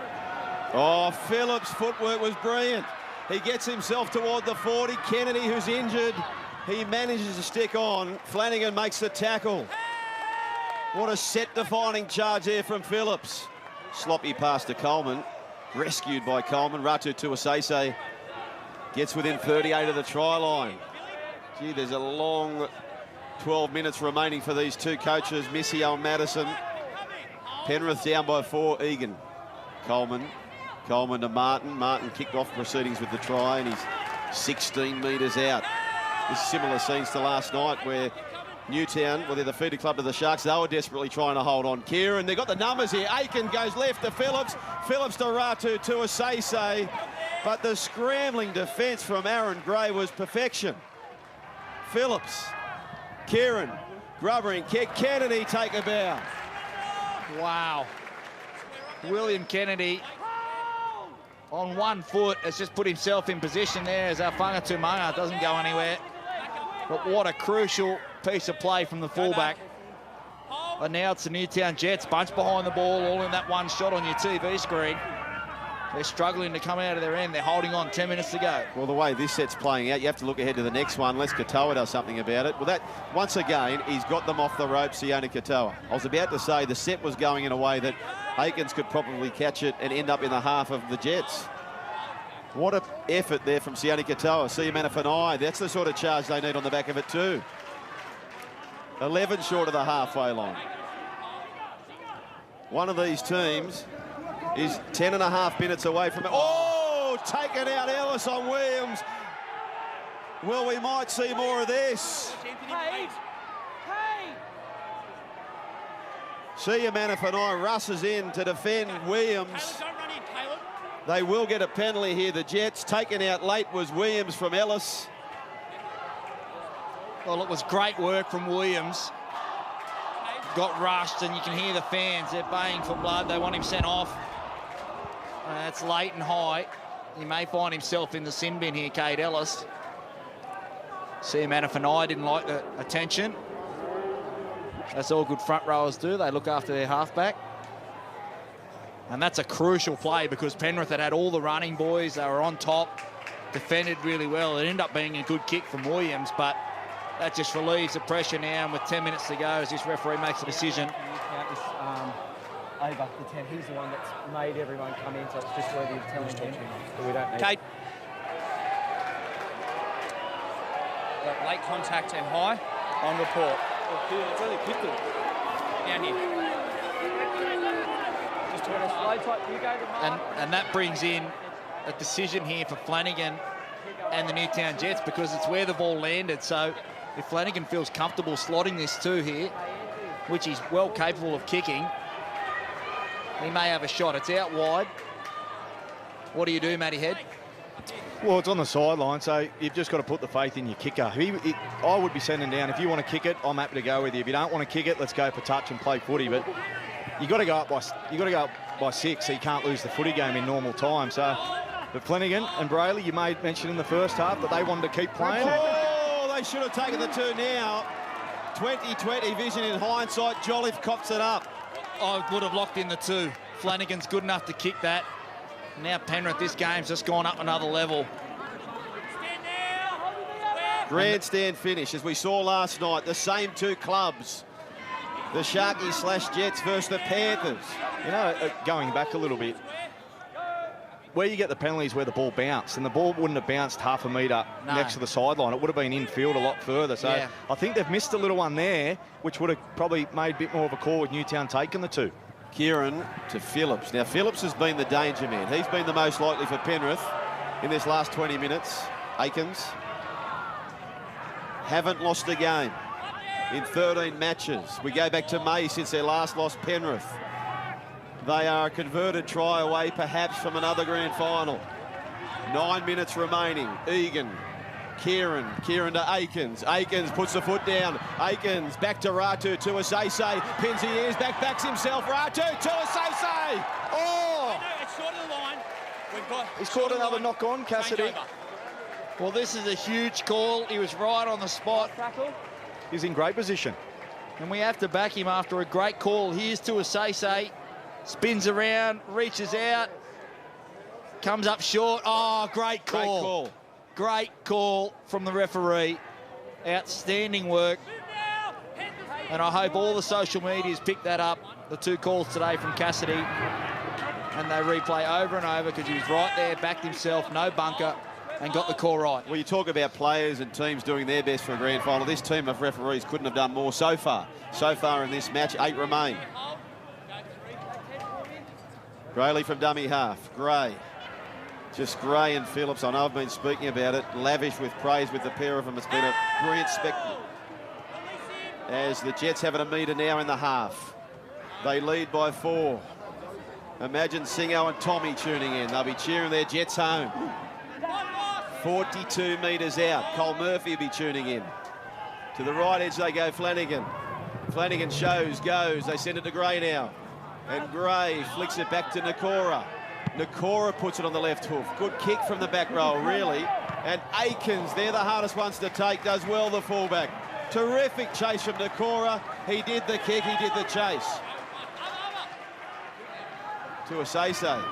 Oh, Phillips' footwork was brilliant. He gets himself toward the 40. Kennedy, who's injured, he manages to stick on. Flanagan makes the tackle. What a set-defining charge there from Phillips. Sloppy pass to Coleman. Rescued by Coleman. Ratu Tuasese gets within 38 of the try line. Gee, there's a long 12 minutes remaining for these two coaches, Missio and Madison. Penrith down by 4, Egan. Coleman to Martin. Martin kicked off proceedings with the try, and he's 16 metres out. This is similar scenes to last night where Newtown, well, they're the feeder club to the Sharks. They were desperately trying to hold on. Kieran, they've got the numbers here. Aiken goes left to Phillips. Phillips to Ratu Tuasese. But the scrambling defence from Aaron Gray was perfection. Phillips, Kieran, grubbering kick. Kennedy take a bow. Wow. William Kennedy on 1 foot has just put himself in position there as Afunga Tumunga doesn't go anywhere. But what a crucial piece of play from the fullback. And now it's the Newtown Jets, bunch behind the ball, all in that one shot on your TV screen. They're struggling to come out of their end. They're holding on, 10 minutes to go. Well, the way this set's playing out, you have to look ahead to the next one unless Katoa does something about it. Well, that, once again, he's got them off the ropes, Sione Katoa. I was about to say the set was going in a way that Aikens could probably catch it and end up in the half of the Jets. What an effort there from Sione Katoa. Siamanafanai, that's the sort of charge they need on the back of it too. 11 short of the halfway line. One of these teams is 10.5 minutes away from it. Oh, taken out Ellis on Williams. Well, we might see more of this. Hey! Siamanafanai rushes in to defend Williams. They will get a penalty here. The Jets, taken out late was Williams from Ellis. Well, it was great work from Williams. Got rushed, and you can hear the fans. They're baying for blood. They want him sent off. That's late and high. He may find himself in the sin bin here, Cade Ellis. Siamanafanai didn't like the attention. That's all good front rowers do. They look after their halfback. And that's a crucial play because Penrith had all the running boys. They were on top, defended really well. It ended up being a good kick from Williams, but that just relieves the pressure now. And with 10 minutes to go, as this referee makes a decision. Over the 10, he's the one that's made everyone come in, so it's just worthy of telling him. We don't need Kate. Late contact and high on report. It's only picked it. Down here. Just turn a slow type. You go to Mark. And that brings in a decision here for Flanagan and the Newtown Jets because it's where the ball landed. So if Flanagan feels comfortable slotting this too here, which he's well capable of kicking, he may have a shot. It's out wide. What do you do, Matty Head? Well, it's on the sideline, so you've just got to put the faith in your kicker. I would be sending down, if you want to kick it, I'm happy to go with you. If you don't want to kick it, let's go for touch and play footy. But you got to go up by 6, so you can't lose the footy game in normal time. So, but Flanagan and Brayley, you made mention in the first half that they wanted to keep playing. Oh, they should have taken the 2 now. 20/20 vision in hindsight. Jolliffe cops it up. I would have locked in the 2. Flanagan's good enough to kick that. Now Penrith, this game's just gone up another level. Grandstand finish, as we saw last night. The same two clubs. The Sharkies/Jets versus the Panthers. You know, going back a little bit, where you get the penalties where the ball bounced, and the ball wouldn't have bounced half a metre next to the sideline. It would have been infield a lot further. So yeah. I think they've missed a little one there, which would have probably made a bit more of a call with Newtown taking the two. Kieran to Phillips. Now, Phillips has been the danger man. He's been the most likely for Penrith in this last 20 minutes. Aikens haven't lost a game in 13 matches. We go back to May since their last loss, Penrith. They are a converted try away, perhaps, from another grand final. 9 minutes remaining. Egan, Kieran to Aikens. Aikens puts the foot down. Aikens back to Ratu, to Asese. Pins the ears, backs himself. Ratu to Asese. Oh! It's short of the line. He's caught another knock on, Cassidy. Well, this is a huge call. He was right on the spot. He's in great position. And we have to back him after a great call. Here's to Asese. Spins around, reaches out. Comes up short. Oh, great call. Great call from the referee. Outstanding work. And I hope all the social medias pick that up. The two calls today from Cassidy. And they replay over and over because he was right there, backed himself, no bunker, and got the call right. Well, you talk about players and teams doing their best for a grand final. This team of referees couldn't have done more so far. So far in this match, 8 remain. Grayley from dummy half. Gray. Just Gray and Phillips. I know I've been speaking about it. Lavish with praise with the pair of them. It's been a brilliant spectacle. As the Jets have it a metre now in the half. They lead by 4. Imagine Singo and Tommy tuning in. They'll be cheering their Jets home. 42 metres out. Cole Murphy will be tuning in. To the right edge they go, Flanagan. Flanagan shows, goes. They send it to Gray now. And Gray flicks it back to Nakora. Nakora puts it on the left hoof. Good kick from the back row, really. And Aikens, they're the hardest ones to take, does well, the fullback. Terrific chase from Nakora. He did the kick, he did the chase. To Asese.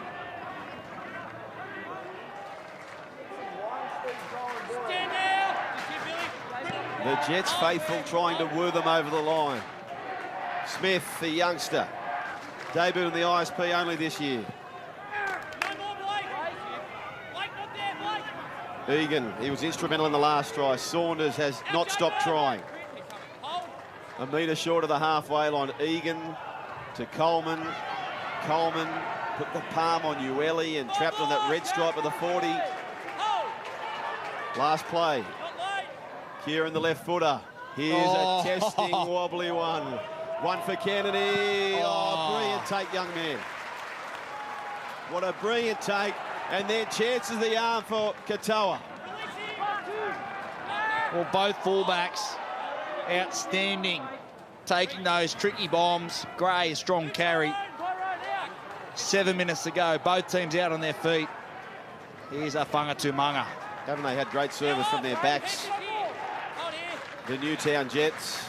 The Jets faithful trying to woo them over the line. Smith, the youngster. Debuted in the ISP only this year. Egan, he was instrumental in the last try. Saunders has not stopped trying. A metre short of the halfway line. Egan to Coleman. Coleman put the palm on Ueli and trapped on that red stripe of the 40. Last play. Kieran, the left footer. Here's a testing wobbly one. One for Kennedy. Oh, brilliant take, young man. What a brilliant take. And then chances the arm for Katoa. Well, both fullbacks outstanding. Taking those tricky bombs. Gray, a strong carry. 7 minutes to go. Both teams out on their feet. Here's a Whanga Tumanga. Haven't they had great service from their backs? The Newtown Jets.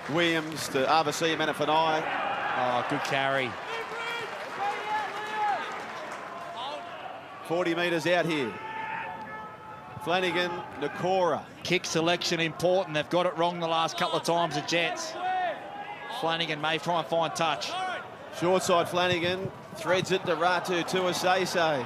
Williams to Arvasi Manafanai. Oh, good carry. 40 metres out here. Flanagan, Nakora. Kick selection important. They've got it wrong the last couple of times, the Jets. Flanagan may try and find touch. Short side Flanagan threads it to Ratu to Asese.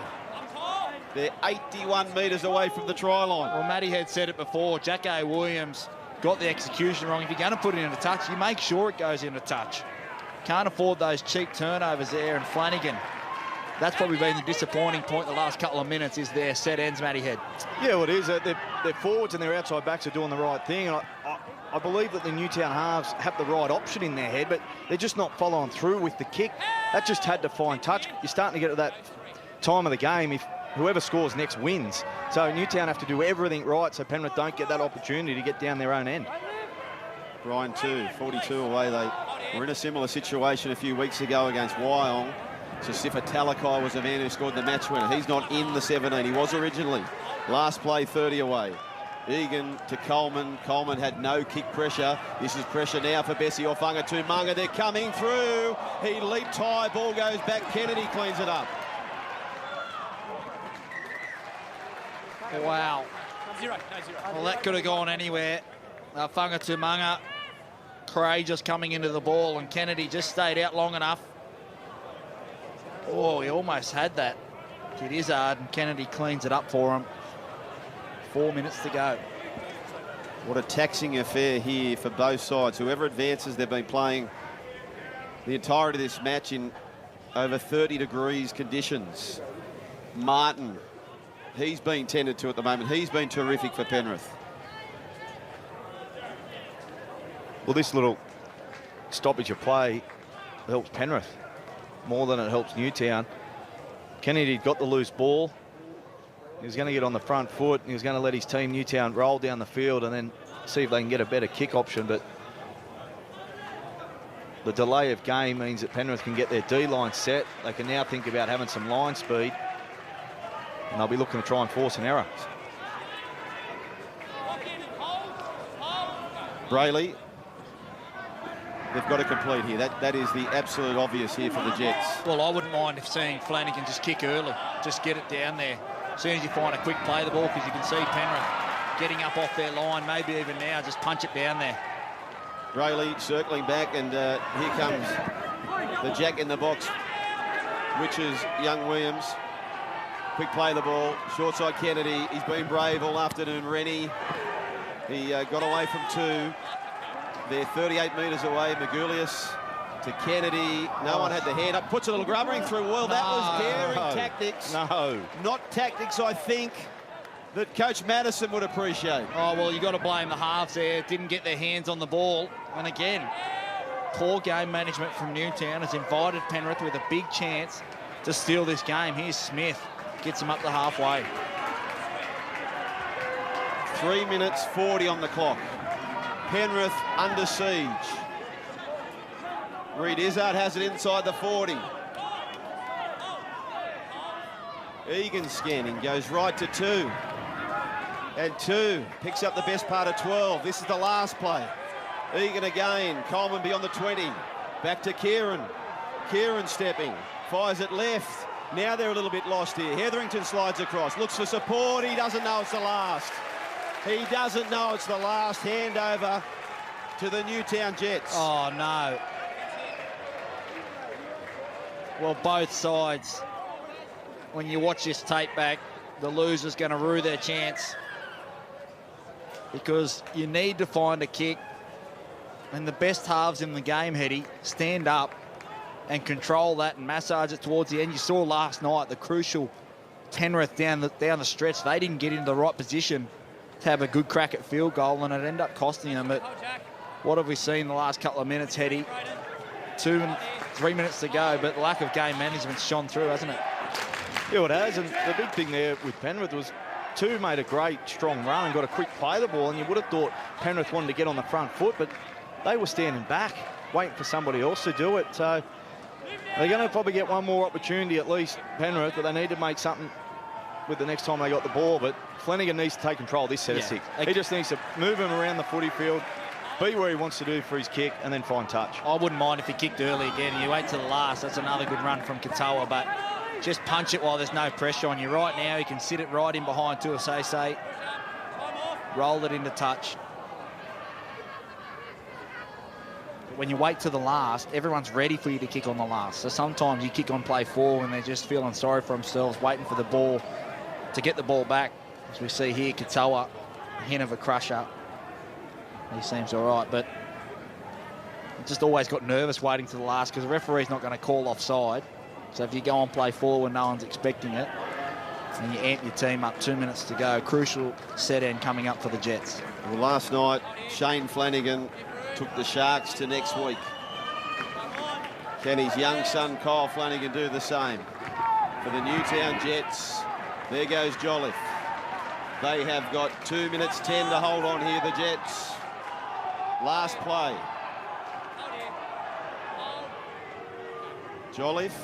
They're 81 metres away from the try line. Well, Matty had said it before. Jacko Williams got the execution wrong. If you're going to put it into touch, you make sure it goes into touch. Can't afford those cheap turnovers there. And Flanagan, that's probably been the disappointing point the last couple of minutes, is their set ends, Matty Head. Yeah, well, it is. Their forwards and their outside backs are doing the right thing. And I believe that the Newtown halves have the right option in their head, but they're just not following through with the kick. That just had to find touch. You're starting to get to that time of the game if whoever scores next wins. So Newtown have to do everything right so Penrith don't get that opportunity to get down their own end. Brian 42 away. They were in a similar situation a few weeks ago against Wyong. Sifa Talakai was the man who scored the match winner. He's not in the 17. He was originally. Last play, 30 away. Egan to Coleman. Coleman had no kick pressure. This is pressure now for Bessie or Whanga Tumanga. They're coming through. He leaped high. Ball goes back. Kennedy cleans it up. Wow. Well, that could have gone anywhere. Whanga Tumanga, courageous coming into the ball, and Kennedy just stayed out long enough. Oh, he almost had that. It is hard, and Kennedy cleans it up for him. 4 minutes to go. What a taxing affair here for both sides. Whoever advances, they've been playing the entirety of this match in over 30 degrees conditions. Martin, he's been tended to at the moment. He's been terrific for Penrith. Well, this little stoppage of play helps Penrith more than it helps Newtown. Kennedy got the loose ball. He was going to get on the front foot. He was going to let his team, Newtown, roll down the field and then see if they can get a better kick option. But the delay of game means that Penrith can get their D-line set. They can now think about having some line speed. And they'll be looking to try and force an error. Brayley, they've got to complete here. That is the absolute obvious here for the Jets. Well, I wouldn't mind if seeing Flanagan just kick early. Just get it down there. As soon as you find a quick play of the ball, because you can see Penrith getting up off their line, maybe even now, just punch it down there. Brayley circling back, and here comes the jack in the box, which is young Williams. Quick play of the ball, short side Kennedy. He's been brave all afternoon. Rennie, he got away from two. They're 38 metres away. Magulius to Kennedy. No one had the hand up. Puts a little grubbering through. Well, that was daring tactics. No. Not tactics, I think, that Coach Madison would appreciate. Oh, well, you got to blame the halves there. Didn't get their hands on the ball. And again, poor game management from Newtown has invited Penrith with a big chance to steal this game. Here's Smith. Gets him up the halfway. 3 minutes 40 on the clock. Penrith under siege. Reid Izzard has it inside the 40. Egan scanning, goes right to 2. And 2 picks up the best part of 12. This is the last play. Egan again, Coleman beyond the 20. Back to Kieran. Kieran stepping, fires it left. Now they're a little bit lost here. Hetherington slides across, looks for support. He doesn't know it's the last. He doesn't know it's the last. Handover to the Newtown Jets. Oh, no. Well, both sides, when you watch this tape back, the loser's going to rue their chance, because you need to find a kick, and the best halves in the game, Hetty, stand up and control that and massage it towards the end. You saw last night the crucial Penrith down the stretch. They didn't get into the right position to have a good crack at field goal, and it ended up costing them. But what have we seen the last couple of minutes, Hetty? 2 and 3 minutes to go, but the lack of game management's shone through, hasn't it? Yeah, it has, and the big thing there with Penrith was 2 made a great, strong run and got a quick play of the ball, and you would have thought Penrith wanted to get on the front foot, but they were standing back, waiting for somebody else to do it. So they're going to probably get one more opportunity at least, Penrith, but they need to make something with the next time they got the ball. But Flanagan needs to take control of this set of 6. He just needs to move him around the footy field, be where he wants to do for his kick, and then find touch. I wouldn't mind if he kicked early again. You wait till the last. That's another good run from Katoa, but just punch it while there's no pressure on you. Right now, he can sit it right in behind Tuasese, roll it into touch. But when you wait till the last, everyone's ready for you to kick on the last. So sometimes you kick on play 4 when they're just feeling sorry for themselves, waiting for the ball to get the ball back. As we see here, Katoa, a hint of a crusher. He seems all right, but just always got nervous waiting to the last, because the referee's not going to call offside. So if you go on play 4 when no one's expecting it, and you amp your team up, 2 minutes to go, crucial set end coming up for the Jets. Well, last night, Shane Flanagan took the Sharks to next week. Can his young son, Kyle Flanagan, do the same? For the Newtown Jets, there goes Jolliffe. They have got 2 minutes 10 to hold on here, the Jets. Last play. Jolliffe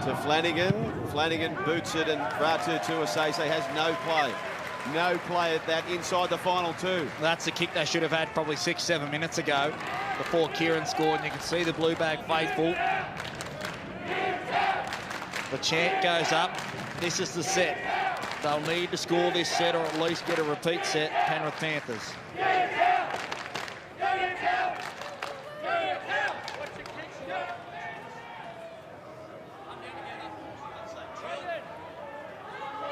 to Flanagan. Flanagan boots it, and Ratu Tuasese has no play. No play at that inside the final 2. That's the kick they should have had probably 6-7 minutes ago before Kieran scored, and you can see the blue bag faithful. The chant goes up. This is the set. They'll need to score this set or at least get a repeat set, Penrith Panthers.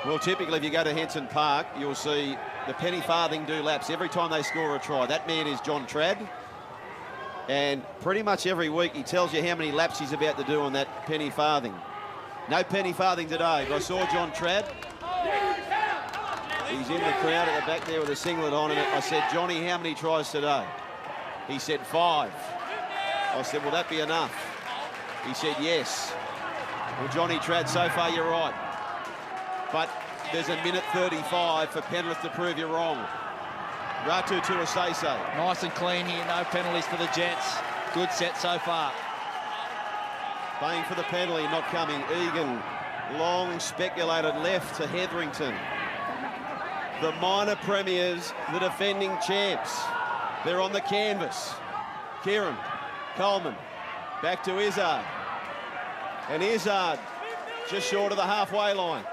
Well, typically, if you go to Henson Park, you'll see the penny farthing do laps every time they score a try. That man is John Tradd. And pretty much every week, he tells you how many laps he's about to do on that penny farthing. No penny farthing today, but I saw John Tradd. He's in the crowd at the back there with a singlet on, and I said, Johnny, how many tries today? He said 5. I said, will that be enough? He said, yes. Well, Johnny Tradd, so far you're right. But there's a minute 35 for Penrith to prove you wrong. Ratu Tuasese. Nice and clean here, no penalties for the Jets. Good set so far. Paying for the penalty, not coming. Egan, long speculated left to Hetherington. The minor premiers, the defending champs. They're on the canvas. Kieran, Coleman, back to Izzard. And Izzard just short of the halfway line.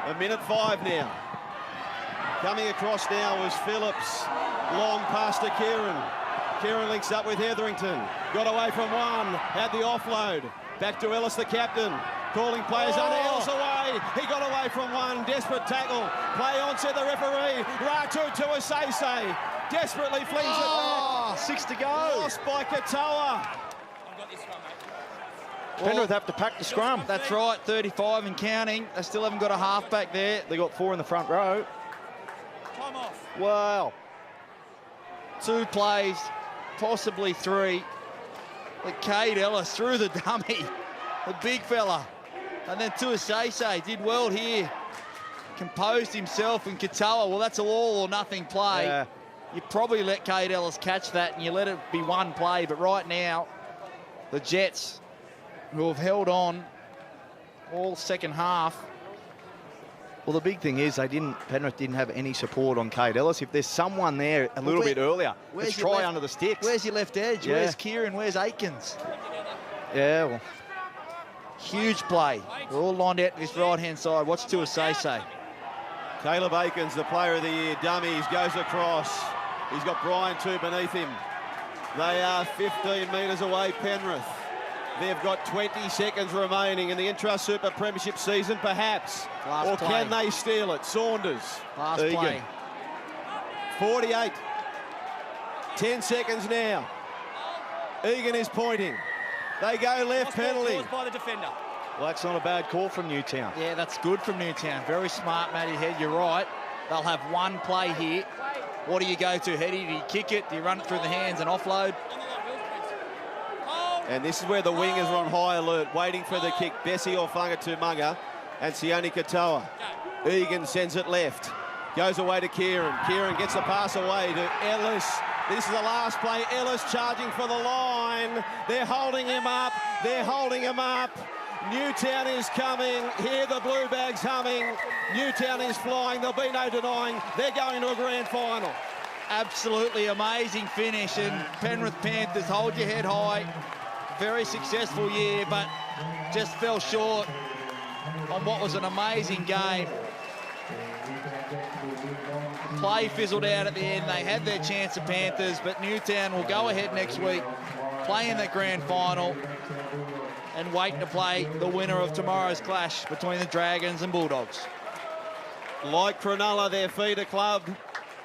A minute 5 now. Coming across now was Phillips. Long pass to Kieran. Kieran links up with Hetherington. Got away from one. Had the offload. Back to Ellis, the captain. Calling players under. Ellis away. He got away from one. Desperate tackle. Play on, said the referee. Ratu Tuasese desperately flings it back. 6 to go. Lost by Katoa. Penrith have to pack the scrum. That's right, 35 and counting. They still haven't got a halfback there. They got 4 in the front row. Time off. Wow. 2 plays, possibly 3. But Cade Ellis through the dummy, the big fella. And then Tuasese did well here. Composed himself, and Katoa, well, that's an all or nothing play. Yeah. You probably let Cade Ellis catch that and you let it be one play, but right now, the Jets, who have held on all second half. Well, the big thing is Penrith didn't have any support on Cade Ellis. If there's someone there a little bit earlier, let's try under the sticks. Where's your left edge? Yeah. Where's Kieran? Where's Aikens? Yeah, well. Huge play. We're all lined out to this right-hand side. Watch Tuasese. Caleb Aikens, the player of the year. Dummies, goes across. He's got Brian too beneath him. They are 15 metres away, Penrith. They've got 20 seconds remaining in the Intrust Super Premiership season, perhaps. Or can they steal it? Saunders. Last play. 48. 10 seconds now. Egan is pointing. They go left, penalty. By the defender. Well, that's not a bad call from Newtown. Yeah, that's good from Newtown. Very smart, Matty Head. You're right. They'll have one play here. What do you go to, Heady? Do you kick it? Do you run it through the hands and offload? And this is where the wingers are on high alert, waiting for the kick. Bessie or Whangatumaga and Sione Katoa. Egan sends it left. Goes away to Kieran. Kieran gets the pass away to Ellis. This is the last play. Ellis charging for the line. They're holding him up. They're holding him up. Newtown is coming. Hear the blue bags humming. Newtown is flying. There'll be no denying. They're going to a grand final. Absolutely amazing finish. And Penrith Panthers, hold your head high. Very successful year, but just fell short on what was an amazing game. Play fizzled out at the end. They had their chance, of Panthers, but Newtown will go ahead next week, play in the grand final, and wait to play the winner of tomorrow's clash between the Dragons and Bulldogs. Like Cronulla, their feeder club,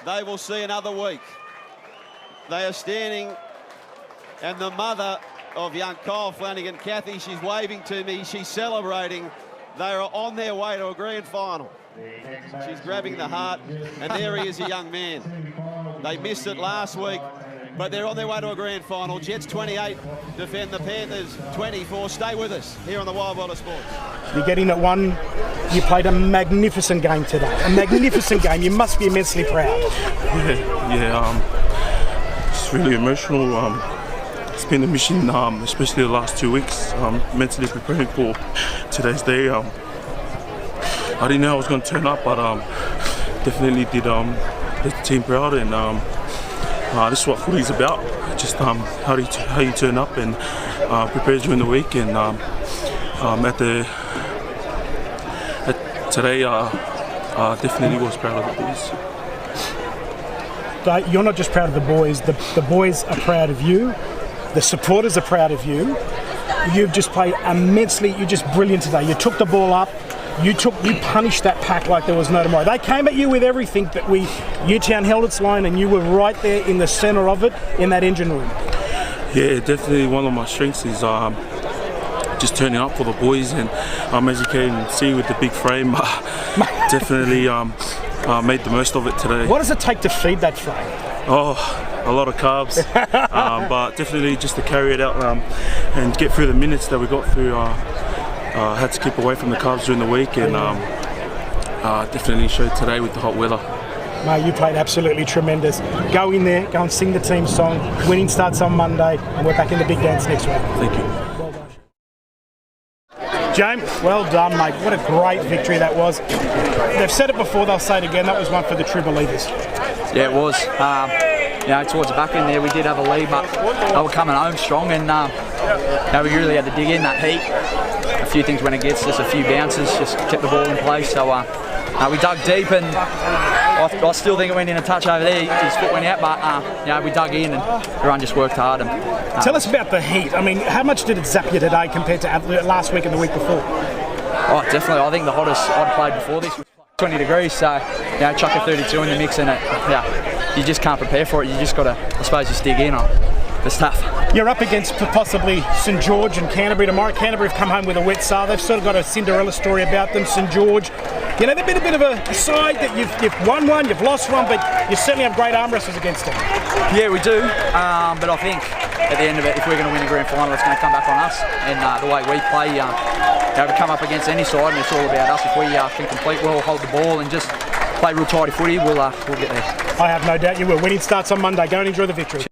they will see another week. They are standing, and the mother of young Kyle Flanagan, Kathy, she's waving to me, she's celebrating. They are on their way to a grand final. She's grabbing the heart, and there he is, a young man. They missed it last week, but they're on their way to a grand final. Jets 28 defend the Panthers 24. Stay with us here on the Wild World of Sports. You're getting at one. You played a magnificent game today. A magnificent game. You must be immensely proud. It's really emotional. It's been a mission, especially the last 2 weeks, mentally preparing for today's day. I didn't know I was going to turn up, but definitely did the team proud, and this is what footy is about. Just how you turn up and prepare during the week, and today definitely was proud of the boys. You're not just proud of the boys. The boys are proud of you. The supporters are proud of you. You've just played immensely. You're just brilliant today. You took the ball up. You punished that pack like there was no tomorrow. They came at you with everything, but Newtown held its line, and you were right there in the centre of it in that engine room. Yeah, definitely one of my strengths is just turning up for the boys, and as you can see with the big frame, definitely made the most of it today. What does it take to feed that frame? Oh, a lot of carbs, but definitely just to carry it out and get through the minutes that we got through. Had to keep away from the carbs during the week, and definitely showed today with the hot weather. Mate, you played absolutely tremendous. Go in there, go and sing the team song. Winning starts on Monday, and we're back in the big dance next week. Thank you. Well done. James, well done, mate. What a great victory that was. They've said it before, they'll say it again. That was one for the true believers. Yeah, it was. Towards the back end there, we did have a lead, but they were coming home strong, and we really had to dig in that heat. A few things went against us, a few bounces, just kept the ball in place. So we dug deep, and I still think it went in a touch over there. His foot went out, but we dug in, and everyone just worked hard. And tell us about the heat. I mean, how much did it zap you today compared to last week and the week before? Oh, definitely. I think the hottest I'd played before this was 20 degrees. So chuck a 32 in the mix, and you just can't prepare for it. You just got to, I suppose, just dig in on the stuff. You're up against possibly St George and Canterbury tomorrow. Canterbury have come home with a wet sail. They've sort of got a Cinderella story about them. St George, they've been a bit of a side that you've won one, you've lost one, but you certainly have great arm wrestlers against them. Yeah, we do. But I think at the end of it, if we're going to win a grand final, it's going to come back on us. And the way we play, we come up against any side, and it's all about us. If we can complete well, hold the ball, and just play real tidy footy, we'll get there. I have no doubt you will. Winning starts on Monday. Go and enjoy the victory. Cheers.